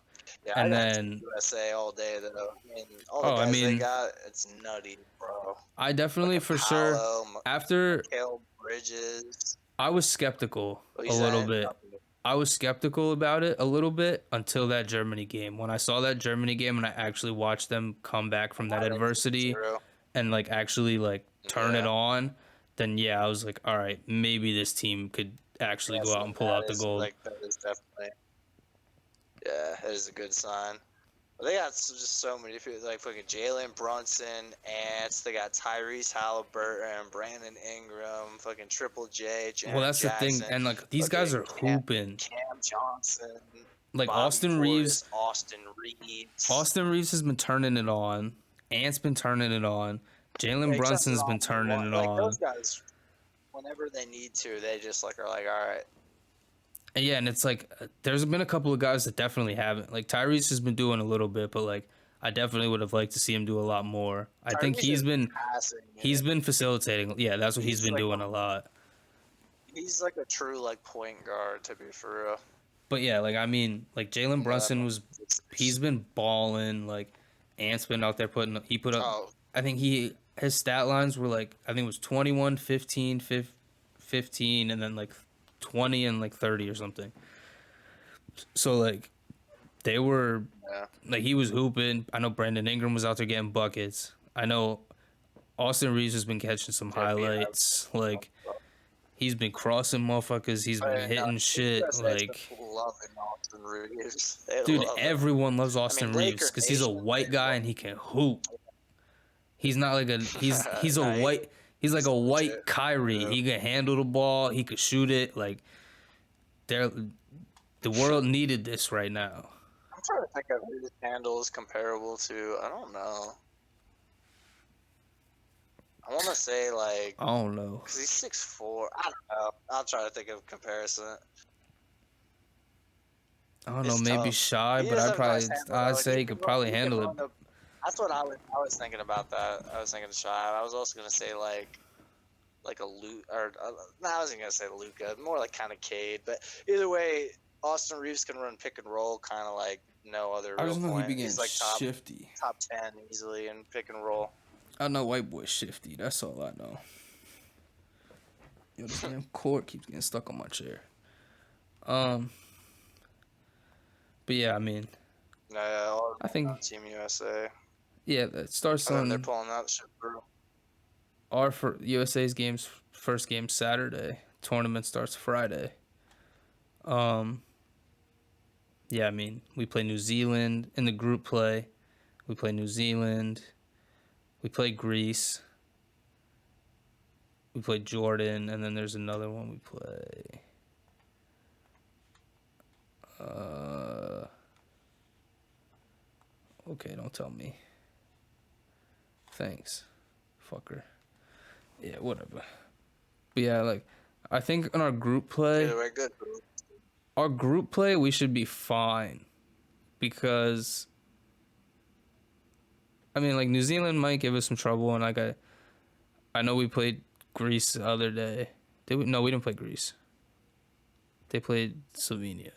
Speaker 2: yeah, I
Speaker 1: and
Speaker 2: got Team
Speaker 1: then
Speaker 2: USA all day though. I mean, all the
Speaker 1: oh, I
Speaker 2: guys they
Speaker 1: mean,
Speaker 2: got, it's nutty, bro.
Speaker 1: I definitely
Speaker 2: Fucking
Speaker 1: for sure
Speaker 2: Paolo,
Speaker 1: after
Speaker 2: Mikal Bridges.
Speaker 1: I was skeptical
Speaker 2: What
Speaker 1: a
Speaker 2: you
Speaker 1: little
Speaker 2: saying?
Speaker 1: bit. I was skeptical about it a little bit until that Germany game. When I saw that Germany game and I actually watched them come back from that adversity
Speaker 2: True.
Speaker 1: and like actually like turn it
Speaker 2: Yeah.
Speaker 1: on, then yeah, I was like, all right, maybe this team could actually go
Speaker 2: Yes,
Speaker 1: out and pull out the gold.
Speaker 2: that is definitely yeah, that is a good sign. But they got just so many people like fucking Jalen Brunson, Ants. They got Tyrese Halliburton, Brandon Ingram, fucking Triple J,
Speaker 1: Well,
Speaker 2: Jaren
Speaker 1: that's the thing,
Speaker 2: Jackson,
Speaker 1: and like these guys
Speaker 2: fucking
Speaker 1: are hooping.
Speaker 2: Cam Johnson,
Speaker 1: Like
Speaker 2: Bobby
Speaker 1: Austin Reeves,
Speaker 2: Portis, Austin Reeves.
Speaker 1: Austin Reeves has been turning it on. Ant's been turning it on.
Speaker 2: Yeah,
Speaker 1: Jalen
Speaker 2: he turns it
Speaker 1: Brunson's been
Speaker 2: on when he
Speaker 1: turning
Speaker 2: wants.
Speaker 1: it
Speaker 2: Like those
Speaker 1: on.
Speaker 2: guys, whenever they need to, they just like are like, all right.
Speaker 1: And yeah, and it's like there's been a couple of guys that definitely haven't. Like Tyrese has been doing a little bit, but like I definitely would have liked to see him do a lot more. I think
Speaker 2: Tyrese is passing.
Speaker 1: he's been facilitating. Yeah, that's what he's been
Speaker 2: like
Speaker 1: doing a lot.
Speaker 2: he's like a true like point guard to be for real.
Speaker 1: But yeah, like I mean, like Jalen Brunson was he's been balling. Like Ant's been out there he put up.
Speaker 2: Oh,
Speaker 1: I think his stat lines were like I think it was 21, 15, 15, and then like 20 and like 30 or something. So like they were
Speaker 2: yeah.
Speaker 1: like he was hooping. I know Brandon Ingram was out there getting buckets. I know Austin Reeves has been catching some highlights. Like he's been crossing motherfuckers. He's been hitting shit. Like
Speaker 2: Loving Austin Reeves. They
Speaker 1: dude,
Speaker 2: love him.
Speaker 1: everyone loves Austin Reeves
Speaker 2: Laker
Speaker 1: because he's a
Speaker 2: Nation,
Speaker 1: white guy and he can hoop. He's not like a he's a
Speaker 2: Nah,
Speaker 1: white he's like a white
Speaker 2: legit.
Speaker 1: Kyrie.
Speaker 2: Yeah.
Speaker 1: He can handle the ball. He could shoot it. Like the world needed this right now.
Speaker 2: I'm trying to think of who his handle is comparable to. I don't know. I want to say like,
Speaker 1: I don't know.
Speaker 2: cause he's 6'4". I don't know. I'll try to think of a comparison.
Speaker 1: I don't know.
Speaker 2: It's
Speaker 1: Maybe
Speaker 2: tough.
Speaker 1: Shy,
Speaker 2: He
Speaker 1: but
Speaker 2: does have a nice handle
Speaker 1: I'd
Speaker 2: though, and
Speaker 1: say he could probably
Speaker 2: he can
Speaker 1: handle it.
Speaker 2: run the. That's what I was thinking about that. I was thinking Shy. I was also gonna say like a Luke or no, I wasn't gonna say Luca. More like kind of Cade, but either way, Austin Reeves can run pick and roll, kind of like no other
Speaker 1: I
Speaker 2: real
Speaker 1: just know he
Speaker 2: point.
Speaker 1: be getting
Speaker 2: He's like
Speaker 1: shifty.
Speaker 2: top 10 easily in pick and roll.
Speaker 1: I know white boy shifty. That's all I know. Yo, this damn cord keeps getting stuck on my chair. But yeah, I mean,
Speaker 2: Yeah, all
Speaker 1: I think
Speaker 2: on Team USA.
Speaker 1: yeah, it starts
Speaker 2: I think they're
Speaker 1: on
Speaker 2: pulling that shit through.
Speaker 1: our for USA's games. First game Saturday. Tournament starts Friday. Um, yeah, I mean, we play New Zealand in the group play. We play New Zealand. We play Greece. We play Jordan, and then there's another one we play. Okay, don't tell me. Thanks, fucker. Yeah, whatever. But yeah, like, I think in
Speaker 2: Either way, good.
Speaker 1: our group play, we should be fine. Because, I mean, like, New Zealand might give us some trouble, and like, I know we played Greece the other day. Did we? No, we didn't play Greece. They played Slovenia.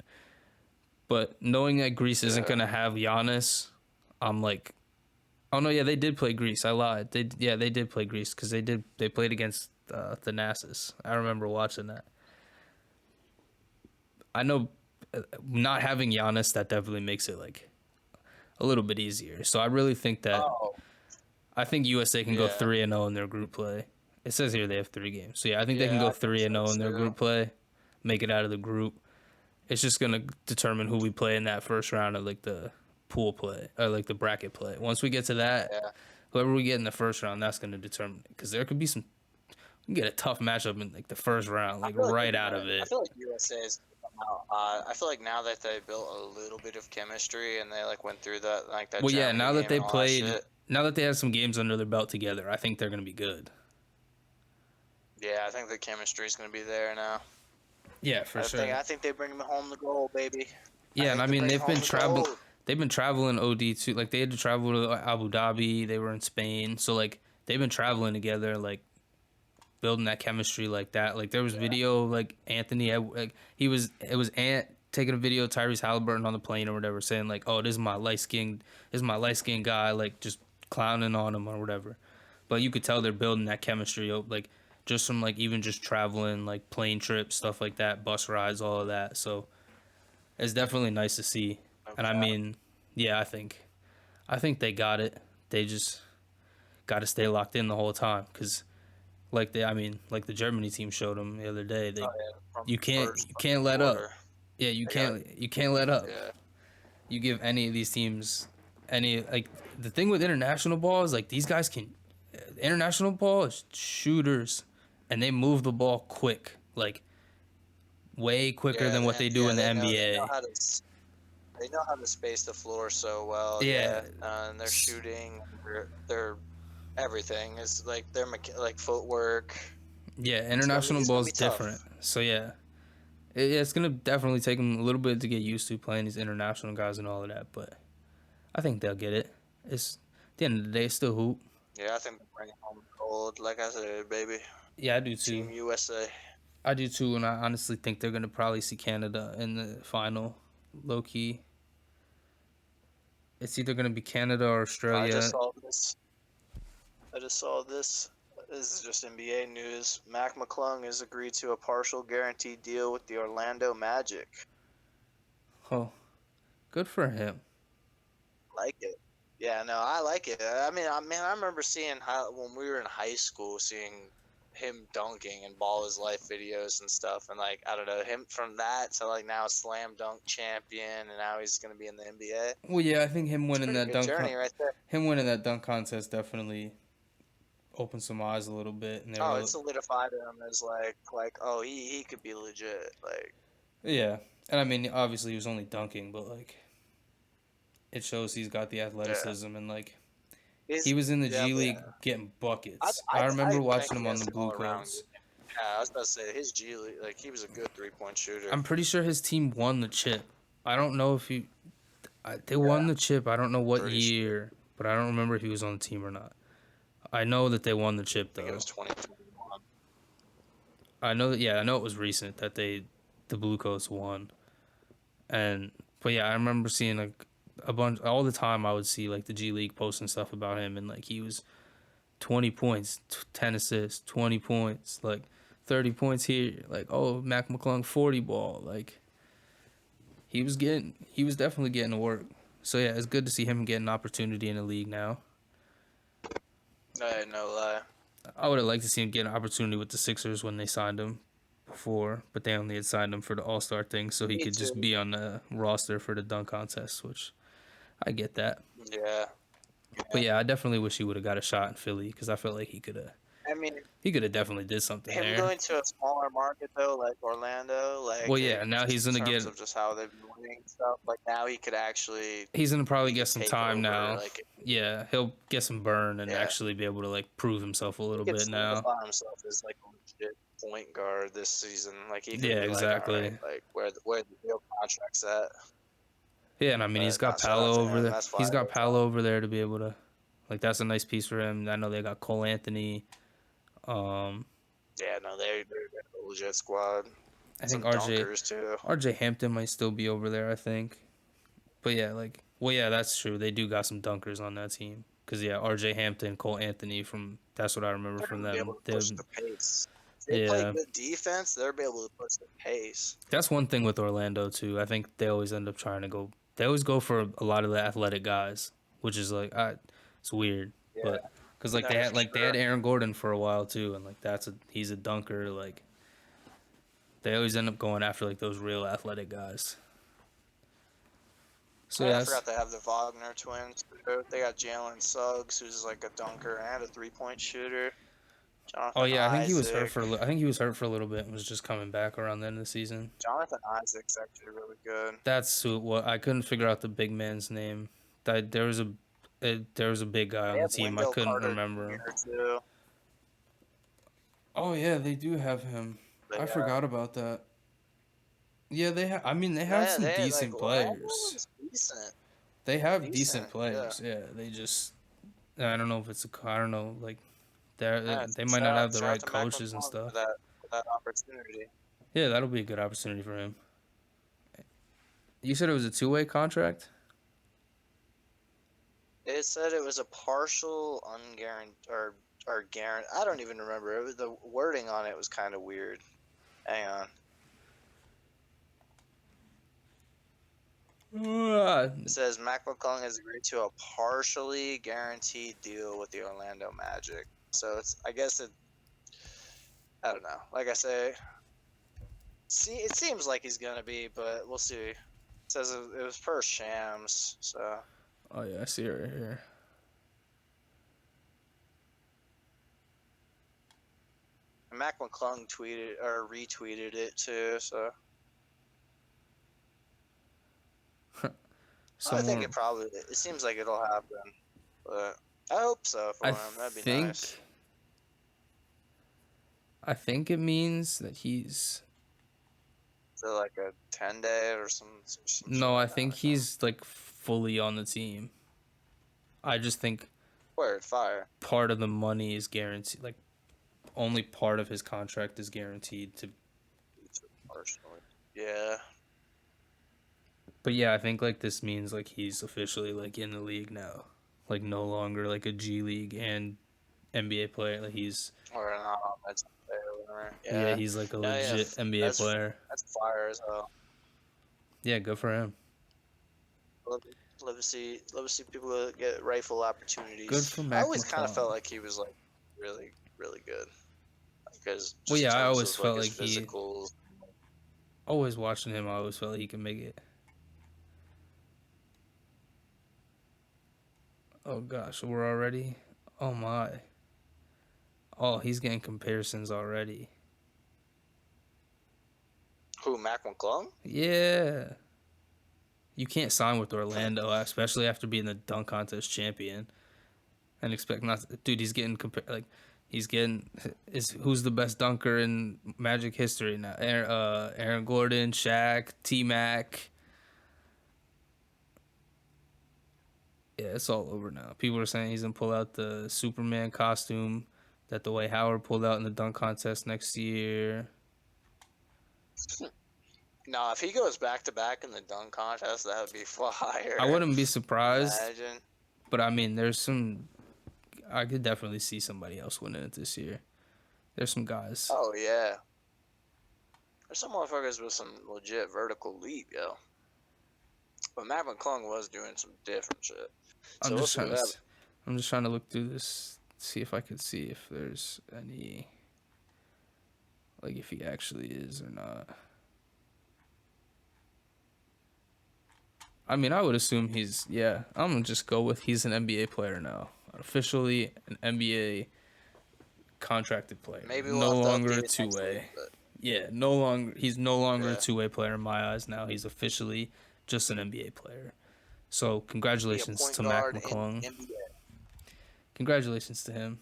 Speaker 1: But knowing that Greece isn't
Speaker 2: Yeah.
Speaker 1: gonna have Giannis, I'm like, oh no, yeah, they did play Greece. I lied. They did play Greece because they played against Thanasis. I remember watching that. I know not having Giannis, that definitely makes it like a little bit easier. So I really think that
Speaker 2: Oh,
Speaker 1: I think USA can go
Speaker 2: yeah.
Speaker 1: 3-0 in their group play. It says here they have 3 games. So yeah, I think they can
Speaker 2: Yeah,
Speaker 1: go
Speaker 2: I think
Speaker 1: 3-0
Speaker 2: so
Speaker 1: in their
Speaker 2: too.
Speaker 1: group play, make it out of the group. It's just gonna determine who we play in that first round of like the pool play or like the bracket play. Once we get to that,
Speaker 2: Yeah.
Speaker 1: whoever we get in the first round, that's gonna determine because there could be some. You can get a tough matchup in like the first round, like right out of
Speaker 2: I
Speaker 1: it.
Speaker 2: feel like USA is out. I feel like now that they built a little bit of chemistry and they like went through that like that
Speaker 1: Well, yeah,
Speaker 2: Germany
Speaker 1: now that
Speaker 2: game
Speaker 1: they
Speaker 2: and all that
Speaker 1: played,
Speaker 2: shit.
Speaker 1: now that they have some games under their belt together, I think they're gonna be good.
Speaker 2: Yeah, I think the chemistry is gonna be there now.
Speaker 1: Yeah, for sure.
Speaker 2: I think they bring home the gold, baby. I
Speaker 1: Yeah, and
Speaker 2: think
Speaker 1: I
Speaker 2: they're
Speaker 1: mean
Speaker 2: bringing home the gold.
Speaker 1: they've been traveling OD too. Like they had to travel to Abu Dhabi. They were in Spain, so like they've been traveling together, like building that chemistry like that. Like there was video like Anthony, like it was Ant taking a video of Tyrese Halliburton on the plane or whatever, saying like, "Oh, this is my light skinned guy," like just clowning on him or whatever. But you could tell they're building that chemistry, like just from like even just traveling, like plane trips, stuff like that, bus rides, all of that. So it's definitely nice to see. And I
Speaker 2: Okay.
Speaker 1: mean, yeah, I think they got it. They just got to stay locked in the whole time because like the Germany team showed them the other day.
Speaker 2: Oh yeah, from first
Speaker 1: You
Speaker 2: fucking
Speaker 1: can't let up.
Speaker 2: quarter.
Speaker 1: Yeah,
Speaker 2: They got
Speaker 1: you can't let up.
Speaker 2: yeah.
Speaker 1: You give any of these teams any like the thing with international ball is like these guys can international ball is shooters and they move the ball quick, like way quicker than what they do in the
Speaker 2: They know
Speaker 1: NBA.
Speaker 2: how to they know how to space the floor so well.
Speaker 1: Yeah,
Speaker 2: Yeah, and their shooting, their everything is like their like footwork.
Speaker 1: yeah, international
Speaker 2: It's
Speaker 1: ball
Speaker 2: gonna
Speaker 1: is
Speaker 2: be
Speaker 1: different.
Speaker 2: tough.
Speaker 1: So yeah, it's gonna definitely take them a little bit to get used to playing these international guys and all of that, but I think they'll get it. It's at the end of the day, it's still hoop.
Speaker 2: Yeah, I think they're bringing home gold. Like I said, baby,
Speaker 1: Yeah, I do too.
Speaker 2: Team USA.
Speaker 1: I do too, and I honestly think they're gonna probably see Canada in the final, low key. It's either gonna be Canada or
Speaker 2: I just
Speaker 1: Australia.
Speaker 2: saw this. I just saw this. This is just NBA news. Mac McClung has agreed to a partial guaranteed deal with the Orlando Magic.
Speaker 1: Oh, good for him.
Speaker 2: Like it. Yeah, no, I like it. I remember seeing how when we were in high school, seeing him dunking and ball his life videos and stuff, and like I don't know him from that to like now slam dunk champion, and now he's gonna be in the NBA.
Speaker 1: Well, yeah, I think
Speaker 2: It's a pretty good journey right there.
Speaker 1: him winning that dunk contest definitely opened some eyes a little bit, and they
Speaker 2: Oh,
Speaker 1: were
Speaker 2: it solidified him as like oh he could be legit. Like
Speaker 1: yeah. And I mean, obviously he was only dunking, but like it shows he's got the
Speaker 2: Yeah,
Speaker 1: athleticism and like he
Speaker 2: he's
Speaker 1: was in the
Speaker 2: yeah,
Speaker 1: G
Speaker 2: yeah.
Speaker 1: League getting
Speaker 2: I
Speaker 1: buckets.
Speaker 2: I
Speaker 1: I
Speaker 2: I
Speaker 1: remember
Speaker 2: think
Speaker 1: watching him
Speaker 2: he
Speaker 1: on
Speaker 2: has
Speaker 1: the
Speaker 2: an
Speaker 1: Blue
Speaker 2: all around
Speaker 1: Coats.
Speaker 2: game. Yeah, I was about to say his G League, like he was a good 3-point shooter.
Speaker 1: I'm pretty sure his team won the chip. I don't know if he they
Speaker 2: Yeah,
Speaker 1: won the chip. I don't know what
Speaker 2: pretty sure.
Speaker 1: year, but I don't remember if he was on the team or not. I know that they won the chip
Speaker 2: I think it
Speaker 1: though.
Speaker 2: was 2021.
Speaker 1: I know that I know it was recent that the Blue Coats won. And but yeah, I remember seeing like a bunch all the time. I would see like the G League posting stuff about him, and like he was 20 points, 10 assists, 20 points, like 30 points here. Like oh, Mac McClung 40 ball. Like he was definitely getting to work. So yeah, it's good to see him get an opportunity in the league now.
Speaker 2: No lie.
Speaker 1: I would have liked to see him get an opportunity with the Sixers when they signed him before, but they only had signed him for the All Star thing, so he
Speaker 2: Me
Speaker 1: could just
Speaker 2: too.
Speaker 1: be on the roster for the dunk contest, which I get that.
Speaker 2: Yeah,
Speaker 1: But
Speaker 2: yeah.
Speaker 1: yeah, I definitely wish he would have got a shot in Philly because I felt like
Speaker 2: I mean,
Speaker 1: he could have definitely did something
Speaker 2: him
Speaker 1: there.
Speaker 2: going to a smaller market though, like Orlando,
Speaker 1: Well,
Speaker 2: like
Speaker 1: yeah, now
Speaker 2: just
Speaker 1: he's
Speaker 2: in
Speaker 1: gonna
Speaker 2: terms
Speaker 1: get
Speaker 2: of just how they've been winning and stuff. Like now he could actually
Speaker 1: he's gonna probably
Speaker 2: really
Speaker 1: get some
Speaker 2: take
Speaker 1: time
Speaker 2: over.
Speaker 1: now.
Speaker 2: Like
Speaker 1: Yeah, he'll get some burn and
Speaker 2: yeah,
Speaker 1: actually be able to like prove himself a
Speaker 2: he
Speaker 1: little
Speaker 2: could
Speaker 1: bit now.
Speaker 2: solidify himself as like a legit point guard this season. Like he could
Speaker 1: Yeah,
Speaker 2: be like, all right,
Speaker 1: exactly.
Speaker 2: like where the real contract's at.
Speaker 1: Yeah, and I mean he's
Speaker 2: But
Speaker 1: got
Speaker 2: not shout out
Speaker 1: Paolo
Speaker 2: to
Speaker 1: over
Speaker 2: him.
Speaker 1: there.
Speaker 2: That's
Speaker 1: He's
Speaker 2: fire.
Speaker 1: got Paolo over there to be able to like that's a nice piece for him. I know they got Cole Anthony. Um,
Speaker 2: Yeah, no, they're a legit squad.
Speaker 1: I think
Speaker 2: Some
Speaker 1: RJ
Speaker 2: dunkers too.
Speaker 1: RJ Hampton might still be over there. I think, but yeah, like well, yeah, that's true. They do got some dunkers on that team. Cause yeah, RJ Hampton, Cole Anthony from that's what I remember
Speaker 2: They're
Speaker 1: from
Speaker 2: gonna be
Speaker 1: them.
Speaker 2: able to push the pace. If they play
Speaker 1: Yeah,
Speaker 2: good defense, they'll be able to push the pace.
Speaker 1: that's one thing with Orlando too. I think they always end up trying to go. They always go for a lot of the athletic guys, which is like, it's weird,
Speaker 2: Yeah,
Speaker 1: but because like
Speaker 2: no, for
Speaker 1: they had
Speaker 2: sure.
Speaker 1: Aaron Gordon for a while too, and like he's a dunker. Like they always end up going after like those real athletic guys. So
Speaker 2: And I
Speaker 1: yes,
Speaker 2: forgot they have the Wagner twins too. They got Jalen Suggs, who's like a dunker and a 3-point shooter.
Speaker 1: oh
Speaker 2: Jonathan
Speaker 1: yeah,
Speaker 2: Isaac.
Speaker 1: I think he was hurt for a little bit and was just coming back around the end of the season.
Speaker 2: Jonathan Isaac's actually really good.
Speaker 1: That's what I couldn't figure out the big man's name. That there was a big guy
Speaker 2: They
Speaker 1: on the
Speaker 2: have
Speaker 1: team. I
Speaker 2: Wendell
Speaker 1: couldn't
Speaker 2: Carter
Speaker 1: remember him.
Speaker 2: Jr. too.
Speaker 1: Oh yeah, they do have him.
Speaker 2: But
Speaker 1: I forgot about that. Yeah, they have. I mean, they have
Speaker 2: yeah,
Speaker 1: some
Speaker 2: they like
Speaker 1: decent
Speaker 2: Orlando
Speaker 1: players.
Speaker 2: was decent.
Speaker 1: They have decent
Speaker 2: Decent, yeah.
Speaker 1: players. Yeah, they just. I don't know if it's a. I don't know. Like,
Speaker 2: Yeah,
Speaker 1: they might not have the
Speaker 2: shout out
Speaker 1: right
Speaker 2: to Mac
Speaker 1: coaches and
Speaker 2: McClung
Speaker 1: stuff.
Speaker 2: for that opportunity.
Speaker 1: Yeah, that'll be a good opportunity for him. You said it was a two-way contract.
Speaker 2: It said it was a partial unguaranteed or guarantee. I don't even remember. It was, the wording on it was kind of weird. Hang on. It says Mac McClung has agreed to a partially guaranteed deal with the Orlando Magic. So it's, I guess it, I don't know. Like I say, see, it seems like he's gonna be, but we'll see. It says it was per Shams, so
Speaker 1: Oh yeah, I see it right here.
Speaker 2: Mac McClung tweeted or retweeted it too. So I think
Speaker 1: Someone.
Speaker 2: it seems like it'll happen, but I hope so for
Speaker 1: I
Speaker 2: him. That'd be
Speaker 1: think.
Speaker 2: nice.
Speaker 1: I think it means that he's.
Speaker 2: So like a 10-day or some shit
Speaker 1: No, I
Speaker 2: like that
Speaker 1: think
Speaker 2: or something.
Speaker 1: he's like fully on the team. I just think
Speaker 2: Word fire.
Speaker 1: part of the money is guaranteed. Like only part of his contract is guaranteed to.
Speaker 2: Personally. Yeah.
Speaker 1: But yeah, I think like this means like he's officially like in the league now. Like no longer like a G League and NBA player. Like he's
Speaker 2: Or not on that Sunday or whatever.
Speaker 1: yeah,
Speaker 2: Yeah.
Speaker 1: he's like a
Speaker 2: No, yeah.
Speaker 1: legit NBA player.
Speaker 2: That's fire as hell.
Speaker 1: Yeah, good for him.
Speaker 2: Love, love to see people get rightful opportunities.
Speaker 1: Good for
Speaker 2: I
Speaker 1: Mac
Speaker 2: always kind of
Speaker 1: McClung.
Speaker 2: felt like he was like really, really good. Because
Speaker 1: Well,
Speaker 2: just
Speaker 1: yeah,
Speaker 2: in
Speaker 1: I
Speaker 2: terms
Speaker 1: always
Speaker 2: of like
Speaker 1: felt
Speaker 2: his
Speaker 1: like he.
Speaker 2: physicals.
Speaker 1: Always watching him, I always felt like he could make it. Oh gosh, we're already. Oh my. Oh, he's getting comparisons already.
Speaker 2: Who, Mac McClung?
Speaker 1: Yeah. You can't sign with Orlando, especially after being the dunk contest champion, and expect not. Dude, he's getting like, he's getting is who's the best dunker in Magic history now? Aaron Gordon, Shaq, T Mac. Yeah, it's all over now. People are saying he's gonna pull out the Superman costume that the way Howard pulled out in the dunk contest next year.
Speaker 2: No, if he goes back to back in the dunk contest, that would be fire.
Speaker 1: I wouldn't be surprised,
Speaker 2: Imagine.
Speaker 1: but I mean, there's some. I could definitely see somebody else winning it this year. There's some guys.
Speaker 2: Oh yeah. There's some motherfuckers with some legit vertical leap, yo. But Matt McClung was doing some different shit. So
Speaker 1: I'm just trying to look through this, see if I could see if there's any, like if he actually is or not. I mean, I would assume he's, yeah, I'm gonna just go with he's an NBA player now. Officially an NBA contracted player.
Speaker 2: Maybe
Speaker 1: no longer a two-way. Yeah, he's no longer a two-way player in my eyes now. He's officially just an NBA player. So congratulations to Mac McClung. Congratulations to him.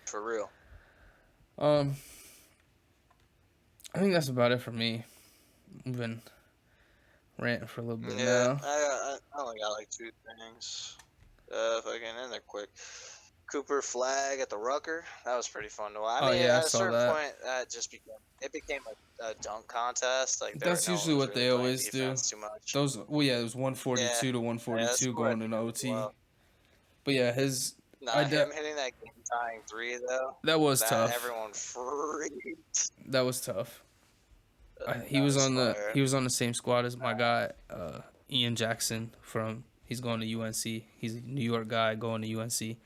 Speaker 2: For real.
Speaker 1: I think that's about it for me. I've been ranting for a little bit now.
Speaker 2: I only got like two things. Fucking in there quick. Cooper flag at the Rucker. That was pretty fun to watch. I mean, at a certain point, that just became a dunk contest. Like
Speaker 1: that's usually what they always do. Too much. It was 142 to 142 going in OT. Well. But yeah, him
Speaker 2: hitting that game tying three though.
Speaker 1: That was tough.
Speaker 2: Everyone freaked.
Speaker 1: That was tough. He was on the same squad as my guy, Ian Jackson he's going to UNC. He's a New York guy going to UNC.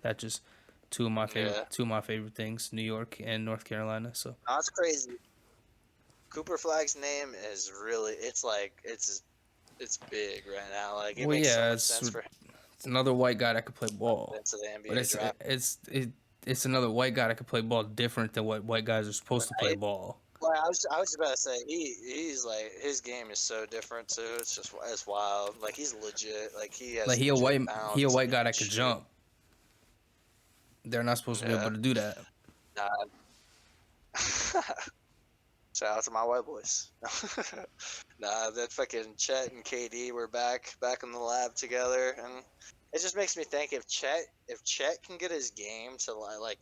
Speaker 1: That's just two of my favorite things, New York and North Carolina. So
Speaker 2: that's crazy. Cooper Flag's name is really it's big right now. Like it makes so much sense for him.
Speaker 1: It's another white guy that could play ball. But it's another white guy that could play ball different than what white guys are supposed to play ball.
Speaker 2: Well, I was just about to say he's like his game is so different too. It's wild. Like he's legit. Like he has.
Speaker 1: Like he a white guy that could jump. They're not supposed to be able to do that.
Speaker 2: Nah. Shout out to my white boys. Nah, that fucking Chet and KD were back in the lab together, and it just makes me think if Chet can get his game to like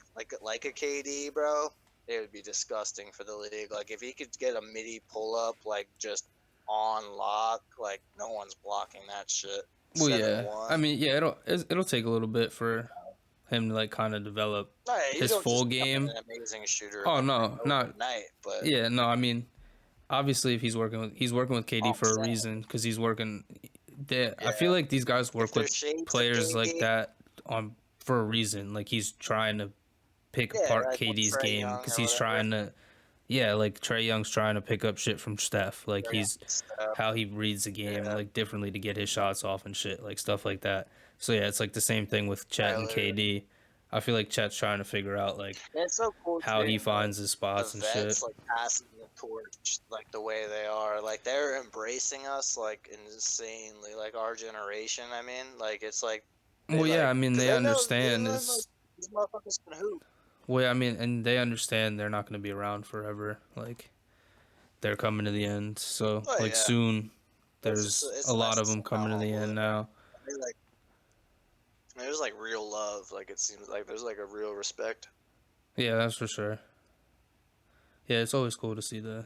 Speaker 2: a KD, bro, it would be disgusting for the league. Like if he could get a midi pull up like just on lock, like no one's blocking that shit.
Speaker 1: Well, 7-1. Yeah. I mean, yeah, it'll take a little bit for him to like kind of develop his full game.
Speaker 2: An amazing shooter.
Speaker 1: Oh no, not
Speaker 2: night, but
Speaker 1: yeah, no. I mean, obviously, if he's working with KD for a reason because he's working. I feel like these guys work with players like that for a reason. Like he's trying to pick apart like KD's game because he's trying to. Yeah, like Trae Young's trying to pick up shit from Steph. Like how he reads the game like differently to get his shots off and shit, like stuff like that. So yeah, it's like the same thing with Chet and KD. I feel like Chet's trying to figure out like
Speaker 2: so cool
Speaker 1: how he finds his spots and shit.
Speaker 2: Like passing the torch like the way they are. Like they're embracing us like insanely, like our generation. I mean, like it's like.
Speaker 1: Well, yeah, I mean they understand
Speaker 2: these motherfuckers can hoop.
Speaker 1: Well, I mean, and they understand they're not going to be around forever. Like, they're coming to the end. So, soon, there's a lot of them coming to the end now.
Speaker 2: There's, like, real love. Like, it seems like there's, like, a real respect.
Speaker 1: Yeah, that's for sure. Yeah, it's always cool to see the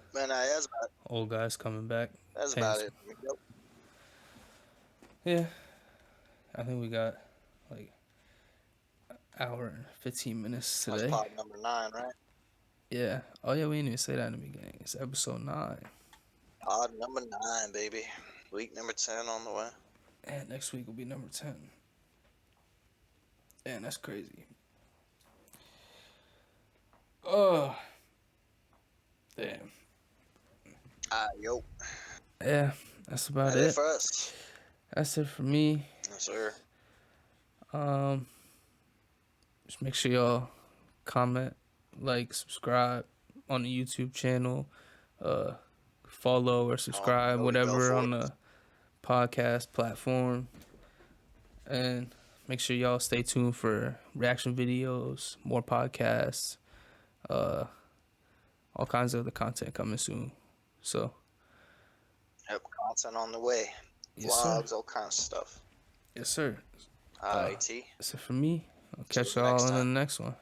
Speaker 1: old guys coming back.
Speaker 2: That's about it. Yep.
Speaker 1: Yeah. I think we got, like, hour and 15 minutes today.
Speaker 2: That's pod number 9, right?
Speaker 1: Yeah. Oh, yeah, we didn't even say that in the beginning. It's episode 9.
Speaker 2: Pod number 9, baby. Week number 10 on the way.
Speaker 1: And next week will be number 10. Man, that's crazy. Oh. Damn.
Speaker 2: Yo.
Speaker 1: Yeah, that's about it.
Speaker 2: For us.
Speaker 1: That's it for me.
Speaker 2: Yes, sir.
Speaker 1: Just make sure y'all comment, like, subscribe on the YouTube channel. follow or subscribe,
Speaker 2: There we go,
Speaker 1: whatever,
Speaker 2: for
Speaker 1: on the podcast platform. And make sure y'all stay tuned for reaction videos, more podcasts, all kinds of other content coming soon. So,
Speaker 2: Yep, content on the way.
Speaker 1: yes, sir.
Speaker 2: Vlogs, all kinds of stuff.
Speaker 1: Yes, sir.
Speaker 2: Alright, T.
Speaker 1: That's it for me. I'll
Speaker 2: See
Speaker 1: catch
Speaker 2: you next
Speaker 1: y'all in the
Speaker 2: time.
Speaker 1: next one.